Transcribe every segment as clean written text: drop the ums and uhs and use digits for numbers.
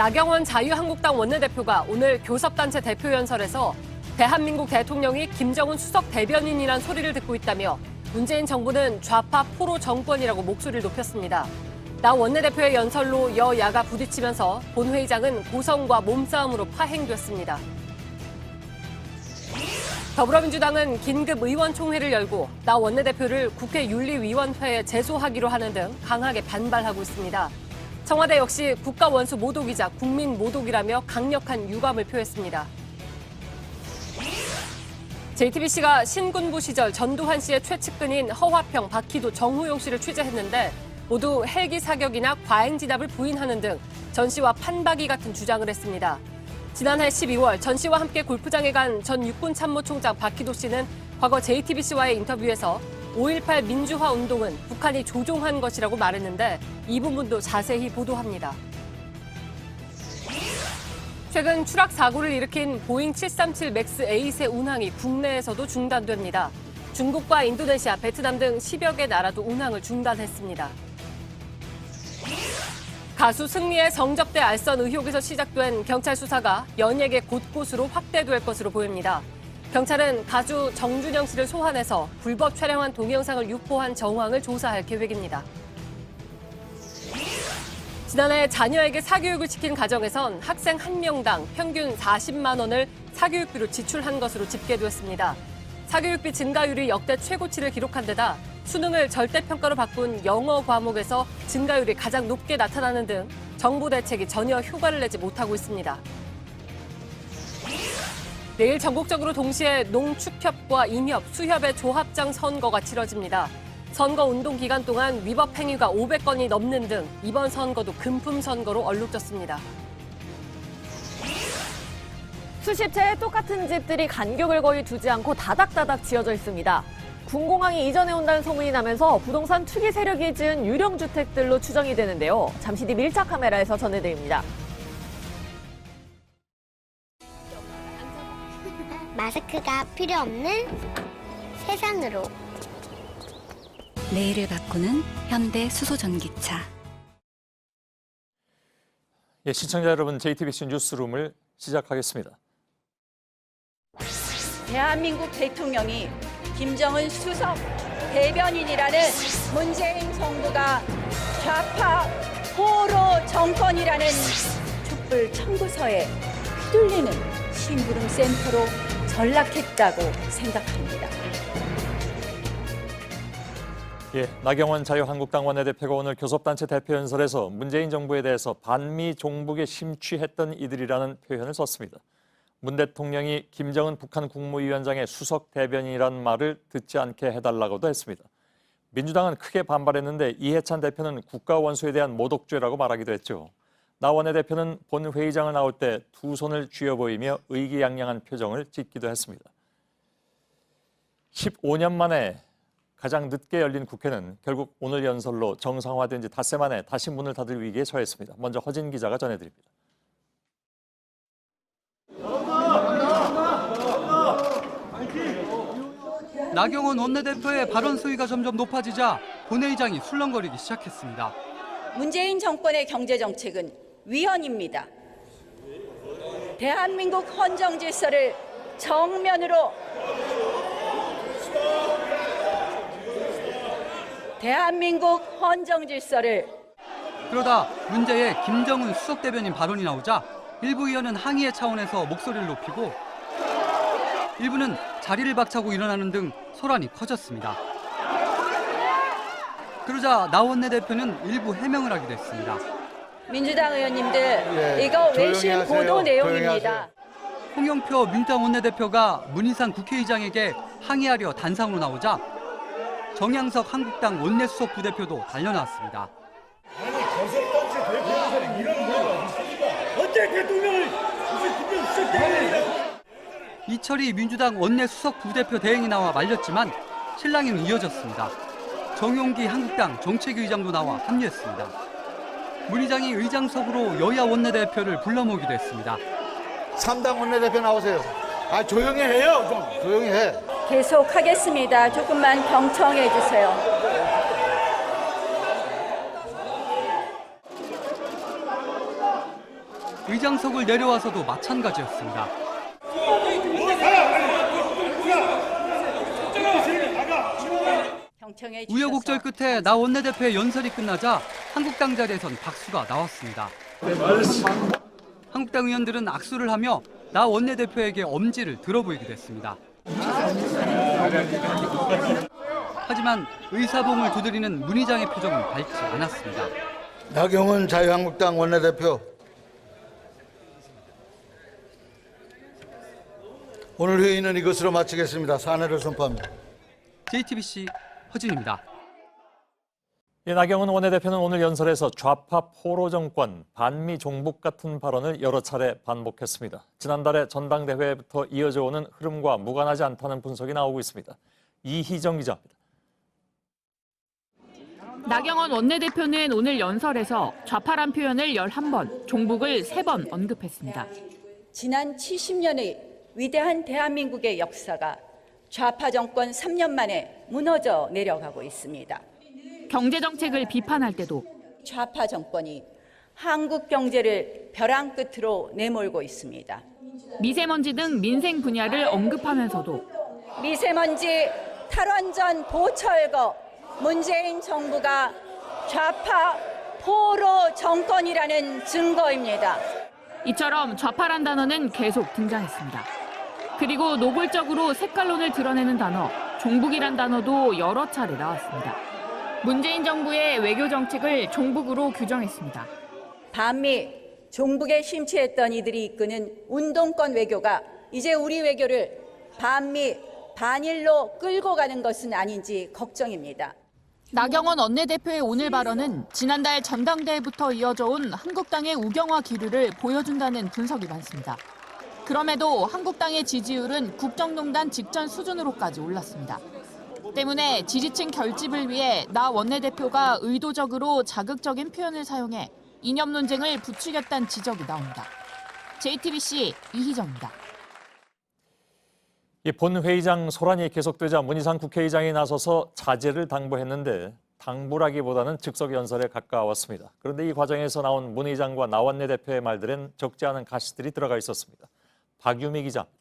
나경원 자유한국당 원내대표가 오늘 교섭단체 대표연설에서 대한민국 대통령이 김정은 수석 대변인이란 소리를 듣고 있다며 문재인 정부는 좌파 포로 정권이라고 목소리를 높였습니다. 나 원내대표의 연설로 여야가 부딪히면서 본회의장은 고성과 몸싸움으로 파행됐습니다. 더불어민주당은 긴급 의원총회를 열고 나 원내대표를 국회 윤리위원회에 제소하기로 하는 등 강하게 반발하고 있습니다. 청와대 역시 국가원수 모독이자 국민 모독이라며 강력한 유감을 표했습니다. JTBC가 신군부 시절 전두환 씨의 최측근인 허화평, 박희도, 정호용 씨를 취재했는데 모두 헬기 사격이나 과잉 진압을 부인하는 등 전 씨와 판박이 같은 주장을 했습니다. 지난해 12월 전 씨와 함께 골프장에 간 전 육군참모총장 박희도 씨는 과거 JTBC와의 인터뷰에서 5.18 민주화 운동은 북한이 조종한 것이라고 말했는데 이 부분도 자세히 보도합니다. 최근 추락 사고를 일으킨 보잉 737 맥스 8의 운항이 국내에서도 중단됩니다. 중국과 인도네시아, 베트남 등 10여 개 나라도 운항을 중단했습니다. 가수 승리의 성접대 알선 의혹에서 시작된 경찰 수사가 연예계 곳곳으로 확대될 것으로 보입니다. 경찰은 가수 정준영 씨를 소환해서 불법 촬영한 동영상을 유포한 정황을 조사할 계획입니다. 지난해 자녀에게 사교육을 시킨 가정에선 학생 1명당 평균 40만 원을 사교육비로 지출한 것으로 집계됐습니다. 사교육비 증가율이 역대 최고치를 기록한 데다 수능을 절대평가로 바꾼 영어 과목에서 증가율이 가장 높게 나타나는 등 정부 대책이 전혀 효과를 내지 못하고 있습니다. 내일 전국적으로 동시에 농축협과 임협, 수협의 조합장 선거가 치러집니다. 선거 운동 기간 동안 위법 행위가 500건이 넘는 등 이번 선거도 금품 선거로 얼룩졌습니다. 수십 채의 똑같은 집들이 간격을 거의 두지 않고 다닥다닥 지어져 있습니다. 군공항이 이전해 온다는 소문이 나면서 부동산 투기 세력이 지은 유령 주택들로 추정이 되는데요. 잠시 뒤 밀착 카메라에서 전해드립니다. 마스크가 필요 없는 세상으로. 내일을 바꾸는 현대 수소전기차. 예, 시청자 여러분, JTBC 뉴스룸을 시작하겠습니다. 대한민국 대통령이 김정은 수석 대변인이라는 문재인 정부가 좌파 포로 정권이라는 촛불 청구서에 휘둘리는 심부름 센터로 전락했다고 생각합니다. 예, 나경원 자유한국당 원내대표가 오늘 교섭단체 대표연설에서 문재인 정부에 대해서 반미 종북에 심취했던 이들이라는 표현을 썼습니다. 문 대통령이 김정은 북한 국무위원장의 수석 대변인이라는 말을 듣지 않게 해달라고도 했습니다. 민주당은 크게 반발했는데 이해찬 대표는 국가원수에 대한 모독죄라고 말하기도 했죠. 나 원내대표는 본회의장을 나올 때 두 손을 쥐어 보이며 의기양양한 표정을 짓기도 했습니다. 15년 만에 가장 늦게 열린 국회는 결국 오늘 연설로 정상화된 지 닷새 만에 다시 문을 닫을 위기에 처했습니다. 먼저 허진 기자가 전해드립니다. 나경원 원내대표의 발언 수위가 점점 높아지자 본회의장이 술렁거리기 시작했습니다. 문재인 정권의 경제정책은 위헌입니다. 대한민국 헌정 질서를 정면으로 그러다 문제의 김정은 수석 대변인 발언이 나오자 일부 의원은 항의의 차원에서 목소리를 높이고 일부는 자리를 박차고 일어나는 등 소란이 커졌습니다. 그러자 나 원내대표는 일부 해명을 하기도 했습니다. 민주당 의원님들, 이거 외신 보도 내용입니다. 홍영표 민주당 원내대표가 문희상 국회의장에게 항의하려 단상으로 나오자 정양석 한국당 원내수석 부대표도 달려나왔습니다. 아니, 교섭단체 대표연설에 이런 뭐가 있습니까? 어째 대통령을 무슨 김정은 수석 대변인이라고? 이철희 민주당 원내수석 부대표 대행이 나와 말렸지만 실랑이는 이어졌습니다. 정용기 한국당 정책위의장도 나와 합류했습니다. 문 의장이 의장석으로 여야 원내대표를 불러 모으기도 했습니다. 3당 원내대표 나오세요. 아, 조용히 해요. 좀 조용히 해. 계속하겠습니다. 조금만 경청해 주세요. 의장석을 내려와서도 마찬가지였습니다. 우여곡절 끝에 나 원내대표의 연설이 끝나자 한국당 자리에선 박수가 나왔습니다. 한국당 의원들은 악수를 하며 나 원내대표에게 엄지를 들어보이기도 했습니다. 하지만 의사봉을 두드리는 문 의장의 표정은 밝지 않았습니다. 나경원 자유한국당 원내대표, 오늘 회의는 이것으로 마치겠습니다. 사내를 선포합니다. JTBC 허준입니다. 나경원 원내대표는 오늘 연설에서 좌파 포로 정권, 반미 종북 같은 발언을 여러 차례 반복했습니다. 지난달에 전당대회부터 이어져 오는 흐름과 무관하지 않다는 분석이 나오고 있습니다. 이희정 기자입니다. 나경원 원내대표는 오늘 연설에서 좌파란 표현을 11번, 종북을 3번 언급했습니다. 지난 70년의 위대한 대한민국의 역사가 좌파 정권 3년 만에 무너져 내려가고 있습니다. 경제정책을 비판할 때도 좌파 정권이 한국 경제를 벼랑 끝으로 내몰고 있습니다. 미세먼지 등 민생 분야를 언급하면서도 미세먼지 탈원전 보철거 문재인 정부가 좌파 포로 정권이라는 증거입니다. 이처럼 좌파란 단어는 계속 등장했습니다. 그리고 노골적으로 색깔론을 드러내는 단어, 종북이란 단어도 여러 차례 나왔습니다. 문재인 정부의 외교 정책을 종북으로 규정했습니다. 반미 종북에 심취했던 이들이 이끄는 운동권 외교가 이제 우리 외교를 반미 반일로 끌고 가는 것은 아닌지 걱정입니다. 나경원 원내대표의 오늘 발언은 지난달 전당대회부터 이어져 온 한국당의 우경화 기류를 보여준다는 분석이 많습니다. 그럼에도 한국당의 지지율은 국정농단 직전 수준으로까지 올랐습니다. 때문에 지지층 결집을 위해 나 원내대표가 의도적으로 자극적인 표현을 사용해 이념 논쟁을 부추겼다는 지적이 나옵니다. JTBC 이희정입니다. 본회의장 소란이 계속되자 문희상 국회의장이 나서서 자제를 당부했는데 당부라기보다는 즉석 연설에 가까웠습니다. 그런데 이 과정에서 나온 문 의장과 나 원내대표의 말들엔 적지 않은 가시들이 들어가 있었습니다. 박유미 기자입니다.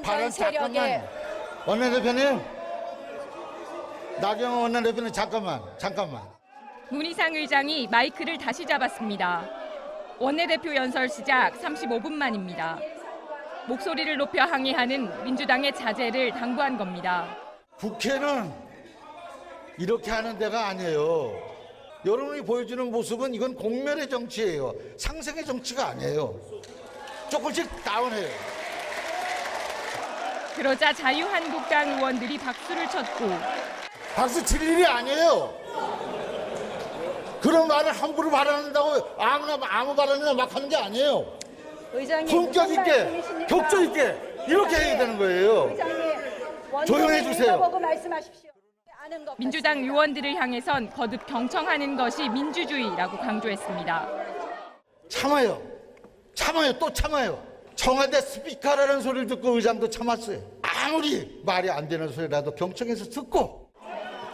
발언 잠깐만. 원내대표님, 나경원 원내대표님 잠깐만. 문희상 의장이 마이크를 다시 잡았습니다. 원내대표 연설 시작 35분 만입니다. 목소리를 높여 항의하는 민주당의 자제를 당부한 겁니다. 국회는 이렇게 하는 데가 아니에요. 여러분이 보여주는 모습은 이건 공멸의 정치예요. 상생의 정치가 아니에요. 조금씩 다운해요. 그러자 자유한국당 의원들이 박수를 쳤고 박수 칠 일이 아니에요. 그런 말을 함부로 발언한다고 아무 발언이나 막 하는 게 아니에요. 품격 있게, 격조 있게 이렇게 해야 되는 거예요. 조용해 주세요. 민주당 의원들을 향해선 거듭 경청하는 것이 민주주의라고 강조했습니다. 참아요, 또 참아요. 청와대 스피커라는 소리를 듣고 의장도 참았어요. 아무리 말이 안 되는 소리라도 경청해서 듣고.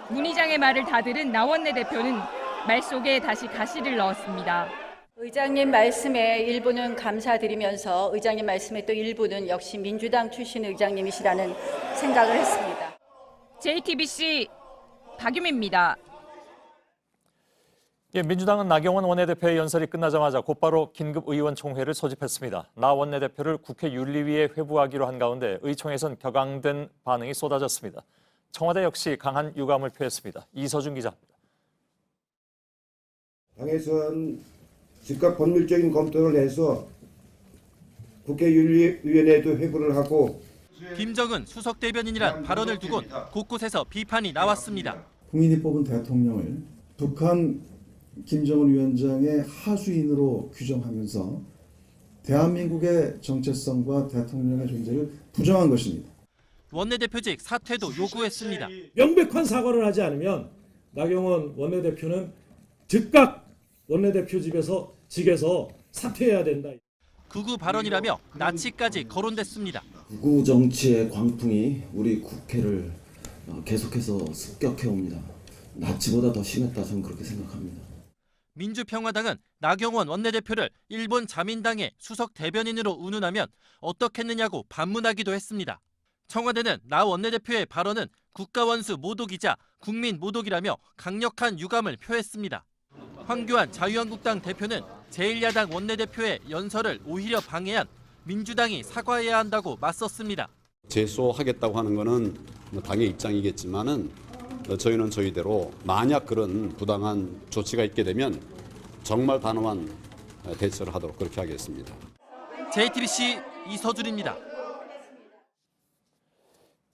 문 의장의 말을 다 들은 나 원내대표는 말 속에 다시 가시를 넣었습니다. 의장님 말씀에 일부는 감사드리면서 의장님 말씀에 또 일부는 역시 민주당 출신 의장님이시라는 생각을 했습니다. JTBC 박유미입니다. 민주당은 나경원 원내대표의 연설이 끝나자마자 곧바로 긴급의원총회를 소집했습니다. 나 원내대표를 국회 윤리위에 회부하기로 한 가운데 의총에선 격앙된 반응이 쏟아졌습니다. 청와대 역시 강한 유감을 표했습니다. 이서준 기자입니다. 당에서는 즉각 법률적인 검토를 해서 국회윤리위원회에도 회부를 하고 김정은 수석 대변인이란 발언을 두곤 곳곳에서 비판이 나왔습니다. 국민이 뽑은 대통령을 북한 김정은 위원장의 하수인으로 규정하면서 대한민국의 정체성과 대통령의 존재를 부정한 것입니다. 원내대표직 사퇴도 요구했습니다. 명백한 사과를 하지 않으면 나경원 원내대표는 즉각 원내대표직에서 사퇴해야 된다. 극우 발언이라며 나치까지 거론됐습니다. 극우 정치의 광풍이 우리 국회를 계속해서 습격해옵니다. 나치보다 더 심했다 저는 그렇게 생각합니다. 민주평화당은 나경원 원내대표를 일본 자민당의 수석 대변인으로 운운하면 어떻겠느냐고 반문하기도 했습니다. 청와대는 나 원내대표의 발언은 국가원수 모독이자 국민 모독이라며 강력한 유감을 표했습니다. 황교안 자유한국당 대표는 제1야당 원내대표의 연설을 오히려 방해한 민주당이 사과해야 한다고 맞섰습니다. 제소하겠다고 하는 것은 당의 입장이겠지만은 저희는 저희대로 만약 그런 부당한 조치가 있게 되면 정말 단호한 대처를 하도록 그렇게 하겠습니다. JTBC 이서준입니다.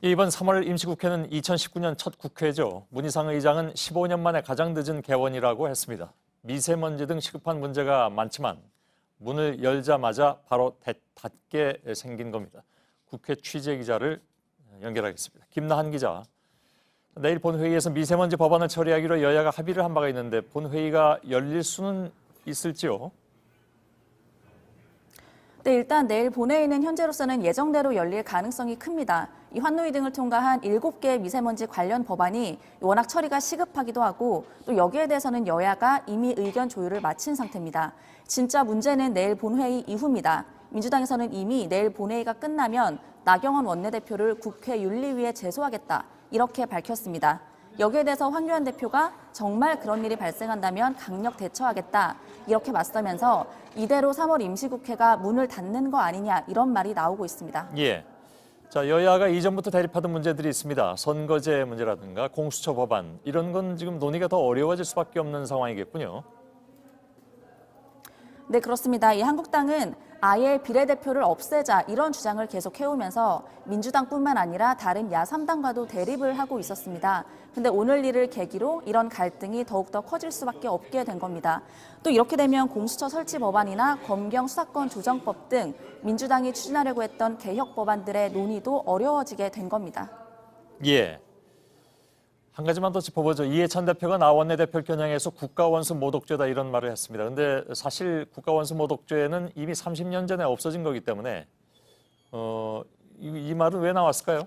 이번 3월 임시국회는 2019년 첫 국회죠. 문희상 의장은 15년 만에 가장 늦은 개원이라고 했습니다. 미세먼지 등 시급한 문제가 많지만 문을 열자마자 바로 닫게 생긴 겁니다. 국회 취재기자를 연결하겠습니다. 김나한 기자. 내일 본회의에서 미세먼지 법안을 처리하기로 여야가 합의를 한 바가 있는데 본회의가 열릴 수는 있을지요? 네, 일단 내일 본회의는 현재로서는 예정대로 열릴 가능성이 큽니다. 이 환노위 등을 통과한 7개의 미세먼지 관련 법안이 워낙 처리가 시급하기도 하고 또 여기에 대해서는 여야가 이미 의견 조율을 마친 상태입니다. 진짜 문제는 내일 본회의 이후입니다. 민주당에서는 이미 내일 본회의가 끝나면 나경원 원내대표를 국회 윤리위에 제소하겠다 이렇게 밝혔습니다. 여기에 대해서 황교안 대표가 정말 그런 일이 발생한다면 강력 대처하겠다 이렇게 맞서면서 이대로 3월 임시국회가 문을 닫는 거 아니냐 이런 말이 나오고 있습니다. 예. 자, 여야가 이전부터 대립하던 문제들이 있습니다. 선거제 문제라든가 공수처 법안 이런 건 지금 논의가 더 어려워질 수밖에 없는 상황이겠군요. 네, 그렇습니다. 이 한국당은 아예 비례대표를 없애자 이런 주장을 계속 해오면서 민주당뿐만 아니라 다른 야3당과도 대립을 하고 있었습니다. 근데 오늘 일을 계기로 이런 갈등이 더욱더 커질 수밖에 없게 된 겁니다. 또 이렇게 되면 공수처 설치 법안이나 검경 수사권 조정법 등 민주당이 추진하려고 했던 개혁 법안들의 논의도 어려워지게 된 겁니다. 예. 한 가지만 더 짚어보죠. 이해찬 대표가 나 원내대표를 겨냥해서 국가원수 모독죄다 이런 말을 했습니다. 그런데 사실 국가원수 모독죄는 이미 30년 전에 없어진 거기 때문에 이 말은 왜 나왔을까요?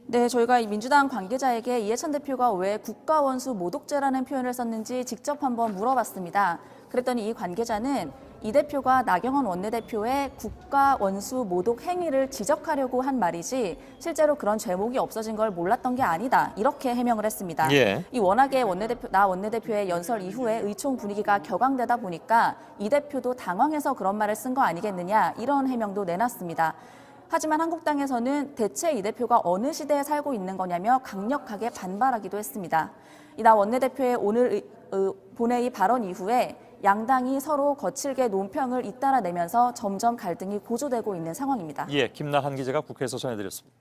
네, 저희가 이 민주당 관계자에게 이해찬 대표가 왜 국가원수 모독죄라는 표현을 썼는지 직접 한번 물어봤습니다. 그랬더니 이 관계자는 이 대표가 나경원 원내대표의 국가원수 모독 행위를 지적하려고 한 말이지 실제로 그런 죄목이 없어진 걸 몰랐던 게 아니다. 이렇게 해명을 했습니다. 예. 이 워낙에 나 원내대표의 연설 이후에 의총 분위기가 격앙되다 보니까 이 대표도 당황해서 그런 말을 쓴 거 아니겠느냐 이런 해명도 내놨습니다. 하지만 한국당에서는 대체 이 대표가 어느 시대에 살고 있는 거냐며 강력하게 반발하기도 했습니다. 이 나 원내대표의 오늘 본회의 발언 이후에 양당이 서로 거칠게 논평을 잇따라 내면서 점점 갈등이 고조되고 있는 상황입니다. 예, 김나한 기자가 국회에서 전해드렸습니다.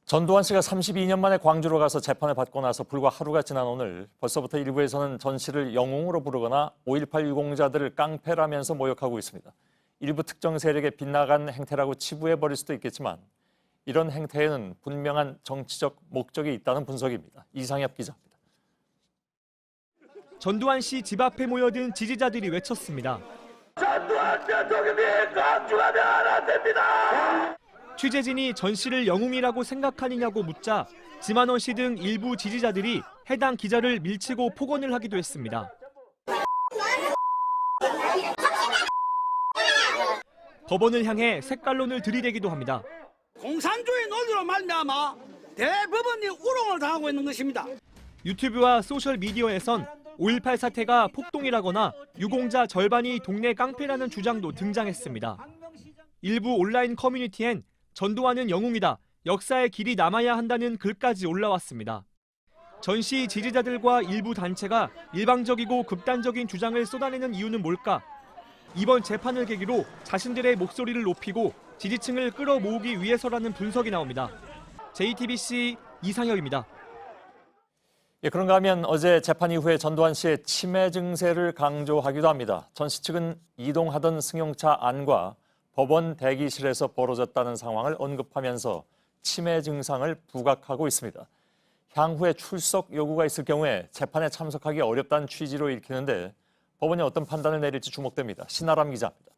전두환 씨가 32년 만에 광주로 가서 재판을 받고 나서 불과 하루가 지난 오늘 벌써부터 일부에서는 전 씨를 영웅으로 부르거나 5.18 유공자들을 깡패라면서 모욕하고 있습니다. 일부 특정 세력의 빗나간 행태라고 치부해버릴 수도 있겠지만 이런 행태에는 분명한 정치적 목적이 있다는 분석입니다. 이상엽 기자입니다. 전두환 씨 집 앞에 모여든 지지자들이 외쳤습니다. 전두환 대통령이 광주가 되어야 됩니다. 취재진이 전 씨를 영웅이라고 생각하느냐고 묻자 지만원 씨 등 일부 지지자들이 해당 기자를 밀치고 폭언을 하기도 했습니다. 법원을 향해 색깔론을 들이대기도 합니다. 공산주의 논리로 말미암아 대법원이 우롱을 당하고 있는 것입니다. 유튜브와 소셜미디어에선 5.18 사태가 폭동이라거나 유공자 절반이 동네 깡패라는 주장도 등장했습니다. 일부 온라인 커뮤니티엔 전두환은 영웅이다, 역사의 길이 남아야 한다는 글까지 올라왔습니다. 전 씨 지지자들과 일부 단체가 일방적이고 극단적인 주장을 쏟아내는 이유는 뭘까? 이번 재판을 계기로 자신들의 목소리를 높이고 지지층을 끌어모으기 위해서라는 분석이 나옵니다. JTBC 이상혁입니다. 예, 그런가 하면 어제 재판 이후에 전두환 씨의 치매 증세를 강조하기도 합니다. 전 씨 측은 이동하던 승용차 안과 법원 대기실에서 벌어졌다는 상황을 언급하면서 치매 증상을 부각하고 있습니다. 향후에 출석 요구가 있을 경우에 재판에 참석하기 어렵다는 취지로 읽히는데 법원이 어떤 판단을 내릴지 주목됩니다. 신아람 기자입니다.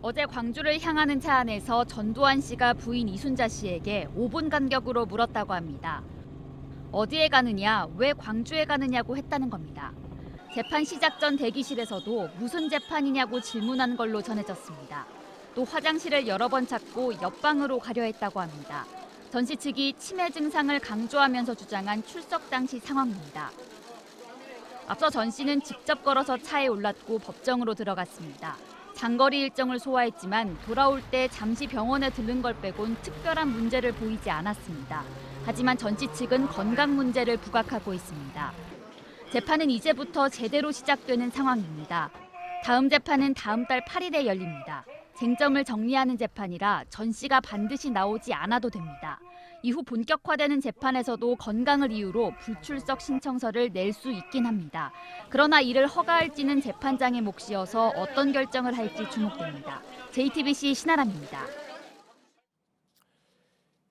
어제 광주를 향하는 차 안에서 전두환 씨가 부인 이순자 씨에게 5분 간격으로 물었다고 합니다. 어디에 가느냐, 왜 광주에 가느냐고 했다는 겁니다. 재판 시작 전 대기실에서도 무슨 재판이냐고 질문한 걸로 전해졌습니다. 또 화장실을 여러 번 찾고 옆방으로 가려 했다고 합니다. 전 씨 측이 치매 증상을 강조하면서 주장한 출석 당시 상황입니다. 앞서 전 씨는 직접 걸어서 차에 올랐고 법정으로 들어갔습니다. 장거리 일정을 소화했지만 돌아올 때 잠시 병원에 들른 걸 빼곤 특별한 문제를 보이지 않았습니다. 하지만 전 씨 측은 건강 문제를 부각하고 있습니다. 재판은 이제부터 제대로 시작되는 상황입니다. 다음 재판은 다음 달 8일에 열립니다. 쟁점을 정리하는 재판이라 전 씨가 반드시 나오지 않아도 됩니다. 이후 본격화되는 재판에서도 건강을 이유로 불출석 신청서를 낼 수 있긴 합니다. 그러나 이를 허가할지는 재판장의 몫이어서 어떤 결정을 할지 주목됩니다. JTBC 신아람입니다.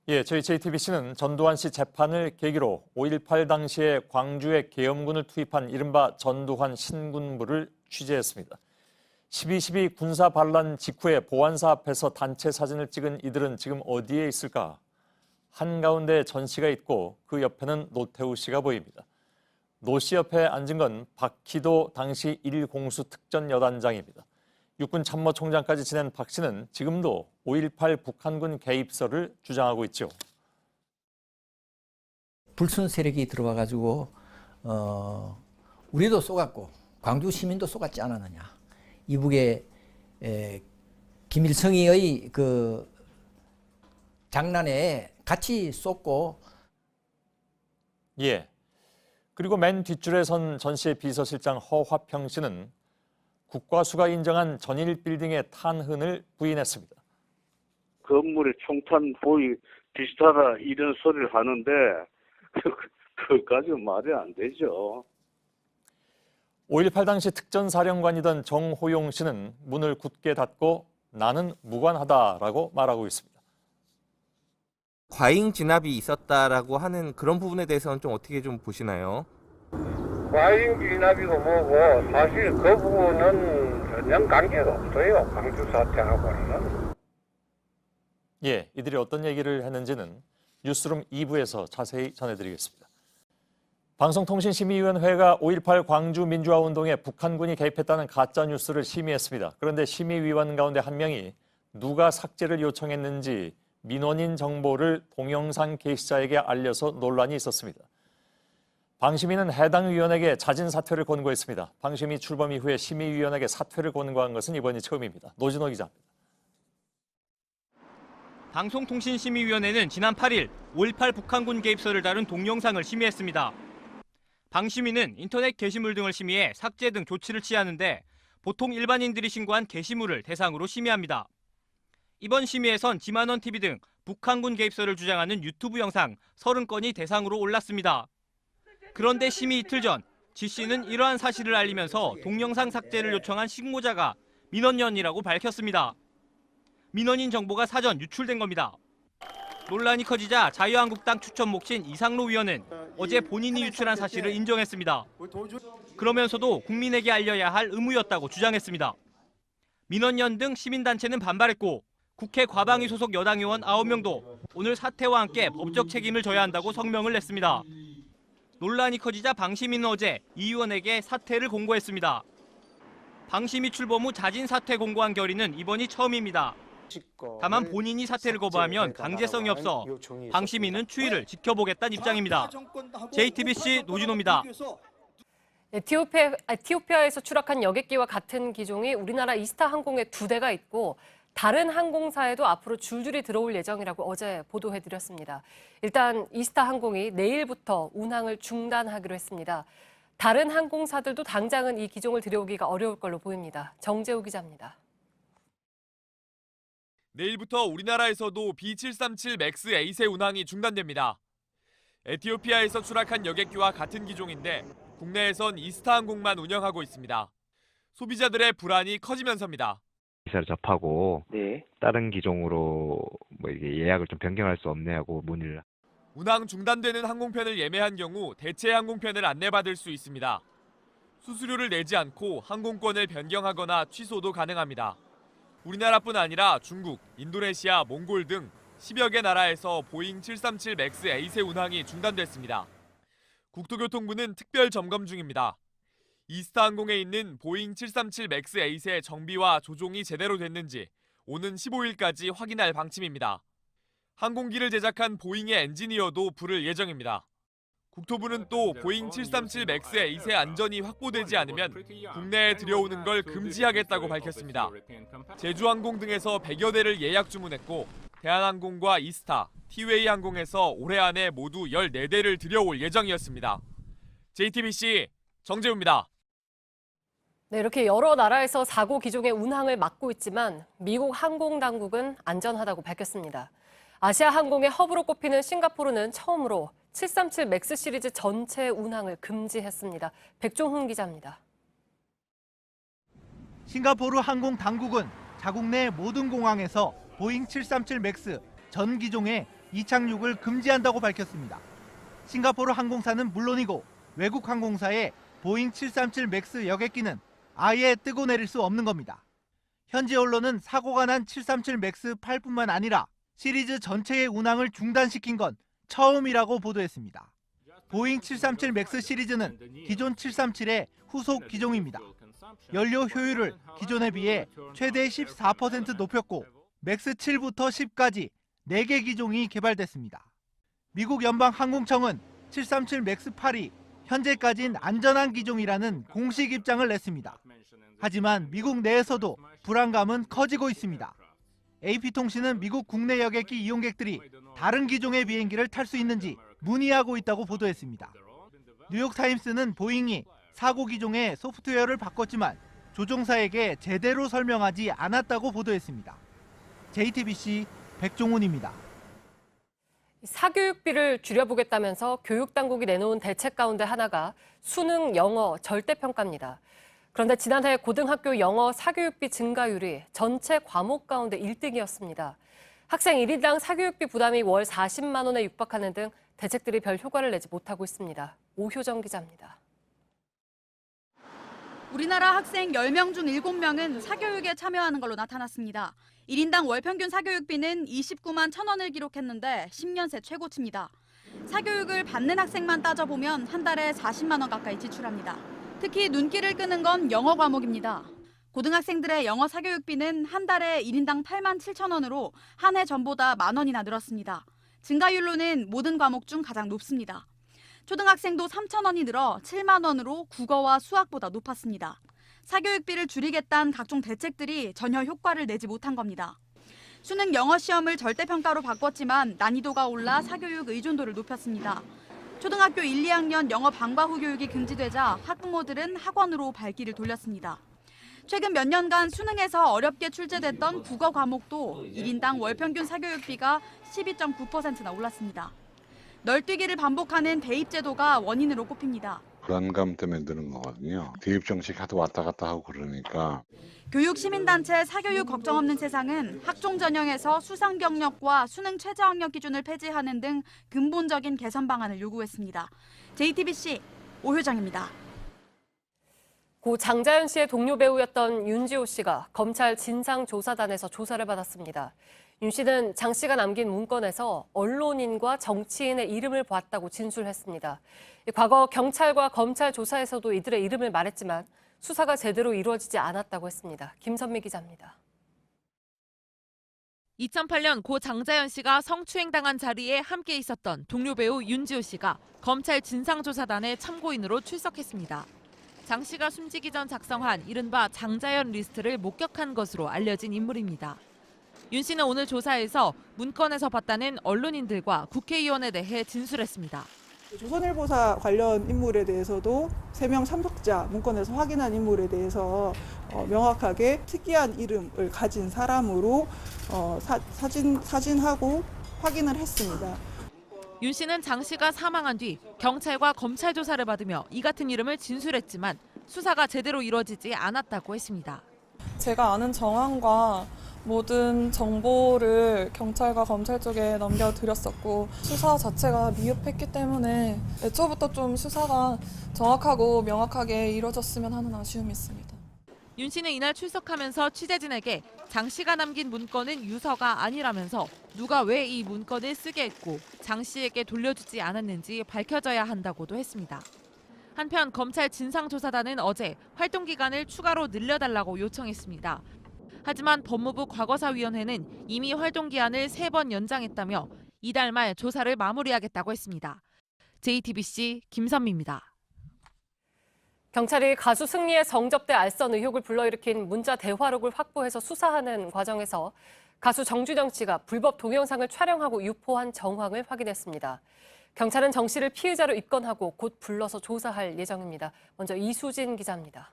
예, 저희 JTBC는 전두환 씨 재판을 계기로 5.18 당시에 광주에 계엄군을 투입한 이른바 전두환 신군부를 취재했습니다. 12.12 군사 반란 직후에 보안사 앞에서 단체 사진을 찍은 이들은 지금 어디에 있을까? 한가운데 전 씨가 있고 그 옆에는 노태우 씨가 보입니다. 노 씨 옆에 앉은 건 박희도 당시 1공수 특전여단장입니다. 육군 참모총장까지 지낸 박 씨는 지금도 5.18 북한군 개입설을 주장하고 있죠. 불순 세력이 들어와가지고 우리도 쏘갔고 광주 시민도 쏘갔지 않았느냐. 이북의 김일성이의 그 장난에 같이 쏟고. 예. 그리고 맨 뒷줄에 선 전 씨의 비서실장 허화평 씨는 국과수가 인정한 전일 빌딩의 탄흔을 부인했습니다. 건물의 총탄 보이 비슷하다 이런 소리를 하는데 그것까지는 말이 안 되죠. 5.18 당시 특전사령관이던 정호용 씨는 문을 굳게 닫고 나는 무관하다라고 말하고 있습니다. 과잉 진압이 있었다라고 하는 그런 부분에 대해서는 좀 어떻게 좀 보시나요? 과잉 진압이고 뭐고 사실 그 부분은 전혀 관계가 없어요. 광주 사태하고는. 예, 이들이 어떤 얘기를 했는지는 뉴스룸 2부에서 자세히 전해드리겠습니다. 방송통신심의위원회가 5.18 광주 민주화운동에 북한군이 개입했다는 가짜뉴스를 심의했습니다. 그런데 심의위원 가운데 한 명이 누가 삭제를 요청했는지 민원인 정보를 동영상 게시자에게 알려서 논란이 있었습니다. 방심위는 해당 위원에게 자진 사퇴를 권고했습니다. 방심위 출범 이후에 심의위원에게 사퇴를 권고한 것은 이번이 처음입니다. 노진호 기자입니다. 방송통신심의위원회는 지난 8일 5.18 북한군 개입설을 다룬 동영상을 심의했습니다. 방심위는 인터넷 게시물 등을 심의해 삭제 등 조치를 취하는데 보통 일반인들이 신고한 게시물을 대상으로 심의합니다. 이번 심의에선 지만원TV 등 북한군 개입설을 주장하는 유튜브 영상 30건이 대상으로 올랐습니다. 그런데 심의 이틀 전 지 씨는 이러한 사실을 알리면서 동영상 삭제를 요청한 신고자가 민원연이라고 밝혔습니다. 민원인 정보가 사전 유출된 겁니다. 논란이 커지자 자유한국당 추천 몫인 이상로 위원은 어제 본인이 유출한 사실을 인정했습니다. 그러면서도 국민에게 알려야 할 의무였다고 주장했습니다. 민원연 등 시민단체는 반발했고 국회 과방위 소속 여당 의원 9명도 오늘 사퇴와 함께 법적 책임을 져야 한다고 성명을 냈습니다. 논란이 커지자 방심위는 어제 이 의원에게 사퇴를 공고했습니다. 방심위 출범 후 자진 사퇴 공고한 결의는 이번이 처음입니다. 다만 본인이 사퇴를 거부하면 강제성이 없어 방심위는 추이를 지켜보겠다는 입장입니다. JTBC 노진호입니다. 에티오피아에서 추락한 여객기와 같은 기종이 우리나라 이스타 항공에 2대가 있고 다른 항공사에도 앞으로 줄줄이 들어올 예정이라고 어제 보도해드렸습니다. 일단 이스타 항공이 내일부터 운항을 중단하기로 했습니다. 다른 항공사들도 당장은 이 기종을 들여오기가 어려울 걸로 보입니다. 정재우 기자입니다. 내일부터 우리나라에서도 B737 맥스 A세 운항이 중단됩니다. 에티오피아에서 추락한 여객기와 같은 기종인데 국내에선 이스타 항공만 운영하고 있습니다. 소비자들의 불안이 커지면서입니다. 기사를 접하고 다른 기종으로 뭐 이게 예약을 좀 변경할 수 없냐고 문의를. 운항 중단되는 항공편을 예매한 경우 대체 항공편을 안내받을 수 있습니다. 수수료를 내지 않고 항공권을 변경하거나 취소도 가능합니다. 우리나라뿐 아니라 중국, 인도네시아, 몽골 등 10여 개 나라에서 보잉 737 맥스 A세 운항이 중단됐습니다. 국토교통부는 특별 점검 중입니다. 이스타항공에 있는 보잉 737 맥스 8의 정비와 조종이 제대로 됐는지 오는 15일까지 확인할 방침입니다. 항공기를 제작한 보잉의 엔지니어도 부를 예정입니다. 국토부는 또 보잉 737 맥스 8의 안전이 확보되지 않으면 국내에 들여오는 걸 금지하겠다고 밝혔습니다. 제주항공 등에서 100여 대를 예약 주문했고 대한항공과 이스타, 티웨이 항공에서 올해 안에 모두 14대를 들여올 예정이었습니다. JTBC 정재우입니다. 네, 이렇게 여러 나라에서 사고 기종의 운항을 막고 있지만 미국 항공 당국은 안전하다고 밝혔습니다. 아시아 항공의 허브로 꼽히는 싱가포르는 처음으로 737 맥스 시리즈 전체 운항을 금지했습니다. 백종훈 기자입니다. 싱가포르 항공 당국은 자국 내 모든 공항에서 보잉 737 맥스 전 기종의 이착륙을 금지한다고 밝혔습니다. 싱가포르 항공사는 물론이고 외국 항공사의 보잉 737 맥스 여객기는 아예 뜨고 내릴 수 없는 겁니다. 현지 언론은 사고가 난 737 맥스 8뿐만 아니라 시리즈 전체의 운항을 중단시킨 건 처음이라고 보도했습니다. 보잉 737 맥스 시리즈는 기존 737의 후속 기종입니다. 연료 효율을 기존에 비해 최대 14% 높였고 맥스 7부터 10까지 4개 기종이 개발됐습니다. 미국 연방항공청은 737 맥스 8이 현재까진 안전한 기종이라는 공식 입장을 냈습니다. 하지만 미국 내에서도 불안감은 커지고 있습니다. AP통신은 미국 국내 여객기 이용객들이 다른 기종의 비행기를 탈 수 있는지 문의하고 있다고 보도했습니다. 뉴욕타임스는 보잉이 사고 기종의 소프트웨어를 바꿨지만 조종사에게 제대로 설명하지 않았다고 보도했습니다. JTBC 백종훈입니다. 사교육비를 줄여보겠다면서 교육당국이 내놓은 대책 가운데 하나가 수능 영어 절대평가입니다. 그런데 지난해 고등학교 영어 사교육비 증가율이 전체 과목 가운데 1등이었습니다. 학생 1인당 사교육비 부담이 월 40만 원에 육박하는 등 대책들이 별 효과를 내지 못하고 있습니다. 오효정 기자입니다. 우리나라 학생 10명 중 7명은 사교육에 참여하는 걸로 나타났습니다. 1인당 월 평균 사교육비는 29만 1,000원을 기록했는데 10년 새 최고치입니다. 사교육을 받는 학생만 따져보면 한 달에 40만 원 가까이 지출합니다. 특히 눈길을 끄는 건 영어 과목입니다. 고등학생들의 영어 사교육비는 한 달에 1인당 8만 7,000원으로 한 해 전보다 만 원이나 늘었습니다. 증가율로는 모든 과목 중 가장 높습니다. 초등학생도 3,000원이 늘어 7만 원으로 국어와 수학보다 높았습니다. 사교육비를 줄이겠다는 각종 대책들이 전혀 효과를 내지 못한 겁니다. 수능 영어 시험을 절대평가로 바꿨지만 난이도가 올라 사교육 의존도를 높였습니다. 초등학교 1, 2학년 영어 방과 후 교육이 금지되자 학부모들은 학원으로 발길을 돌렸습니다. 최근 몇 년간 수능에서 어렵게 출제됐던 국어 과목도 1인당 월 평균 사교육비가 12.9%나 올랐습니다. 널뛰기를 반복하는 대입 제도가 원인으로 꼽힙니다. 불안감 때문에 느는 거거든요. 대입 정책 하도 왔다 갔다 하고 그러니까. 교육 시민단체 사교육 걱정 없는 세상은 학종 전형에서 수상 경력과 수능 최저 학력 기준을 폐지하는 등 근본적인 개선 방안을 요구했습니다. JTBC 오효정입니다. 고 장자연 씨의 동료 배우였던 윤지호 씨가 검찰 진상조사단에서 조사를 받았습니다. 윤 씨는 장 씨가 남긴 문건에서 언론인과 정치인의 이름을 봤다고 진술했습니다. 과거 경찰과 검찰 조사에서도 이들의 이름을 말했지만 수사가 제대로 이루어지지 않았다고 했습니다. 김선미 기자입니다. 2008년 고 장자연 씨가 성추행당한 자리에 함께 있었던 동료 배우 윤지호 씨가 검찰 진상조사단의 참고인으로 출석했습니다. 장 씨가 숨지기 전 작성한 이른바 장자연 리스트를 목격한 것으로 알려진 인물입니다. 윤 씨는 오늘 조사에서 문건에서 봤다는 언론인들과 국회의원에 대해 진술했습니다. 조선일보사 관련 인물에 대해서도 3명 참석자 문건에서 확인한 인물에 대해서 명확하게 특이한 이름을 가진 사람으로 사진하고 확인을 했습니다. 윤 씨는 장 씨가 사망한 뒤 경찰과 검찰 조사를 받으며 이 같은 이름을 진술했지만 수사가 제대로 이루어지지 않았다고 했습니다. 제가 아는 정황과 모든 정보를 경찰과 검찰 쪽에 넘겨드렸었고 수사 자체가 미흡했기 때문에 애초부터 좀 수사가 정확하고 명확하게 이루어졌으면 하는 아쉬움이 있습니다. 윤 씨는 이날 출석하면서 취재진에게 장 씨가 남긴 문건은 유서가 아니라면서 누가 왜 이 문건을 쓰게 했고 장 씨에게 돌려주지 않았는지 밝혀져야 한다고도 했습니다. 한편 검찰 진상조사단은 어제 활동 기간을 추가로 늘려달라고 요청했습니다. 하지만 법무부 과거사위원회는 이미 활동 기한을 3번 연장했다며 이달 말 조사를 마무리하겠다고 했습니다. JTBC 김선미입니다. 경찰이 가수 승리의 성접대 알선 의혹을 불러일으킨 문자 대화록을 확보해서 수사하는 과정에서 가수 정준영 씨가 불법 동영상을 촬영하고 유포한 정황을 확인했습니다. 경찰은 정 씨를 피의자로 입건하고 곧 불러서 조사할 예정입니다. 먼저 이수진 기자입니다.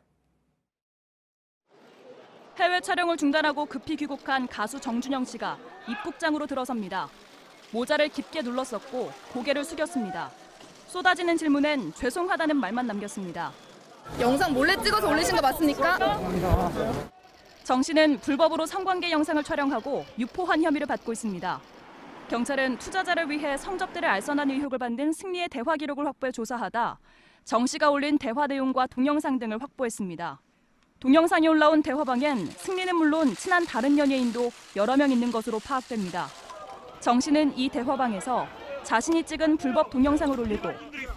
해외 촬영을 중단하고 급히 귀국한 가수 정준영 씨가 입국장으로 들어섭니다. 모자를 깊게 눌렀었고 고개를 숙였습니다. 쏟아지는 질문엔 죄송하다는 말만 남겼습니다. 영상 몰래 찍어서 올리신 거 맞습니까? 정 씨는 불법으로 성관계 영상을 촬영하고 유포한 혐의를 받고 있습니다. 경찰은 투자자를 위해 성접대를 알선한 의혹을 받는 승리의 대화 기록을 확보해 조사하다 정 씨가 올린 대화 내용과 동영상 등을 확보했습니다. 동영상이 올라온 대화방엔 승리는 물론 친한 다른 연예인도 여러 명 있는 것으로 파악됩니다. 정 씨는 이 대화방에서 자신이 찍은 불법 동영상을 올리고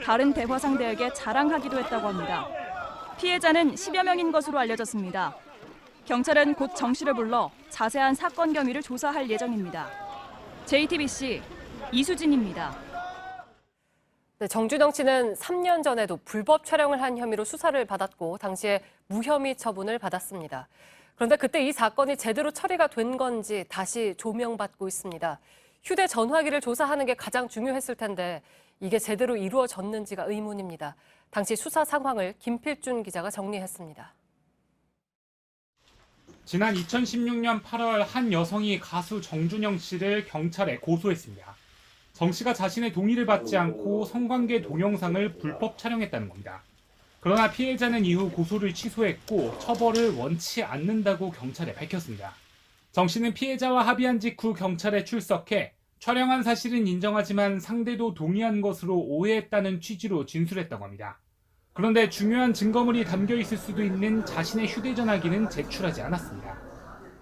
다른 대화 상대에게 자랑하기도 했다고 합니다. 피해자는 10여 명인 것으로 알려졌습니다. 경찰은 곧 정 씨를 불러 자세한 사건 경위를 조사할 예정입니다. JTBC 이수진입니다. 네, 정준영 씨는 3년 전에도 불법 촬영을 한 혐의로 수사를 받았고 당시에 무혐의 처분을 받았습니다. 그런데 그때 이 사건이 제대로 처리가 된 건지 다시 조명받고 있습니다. 휴대전화기를 조사하는 게 가장 중요했을 텐데 이게 제대로 이루어졌는지가 의문입니다. 당시 수사 상황을 김필준 기자가 정리했습니다. 지난 2016년 8월 한 여성이 가수 정준영 씨를 경찰에 고소했습니다. 정 씨가 자신의 동의를 받지 않고 성관계 동영상을 불법 촬영했다는 겁니다. 그러나 피해자는 이후 고소를 취소했고 처벌을 원치 않는다고 경찰에 밝혔습니다. 정 씨는 피해자와 합의한 직후 경찰에 출석해 촬영한 사실은 인정하지만 상대도 동의한 것으로 오해했다는 취지로 진술했다고 합니다. 그런데 중요한 증거물이 담겨 있을 수도 있는 자신의 휴대전화기는 제출하지 않았습니다.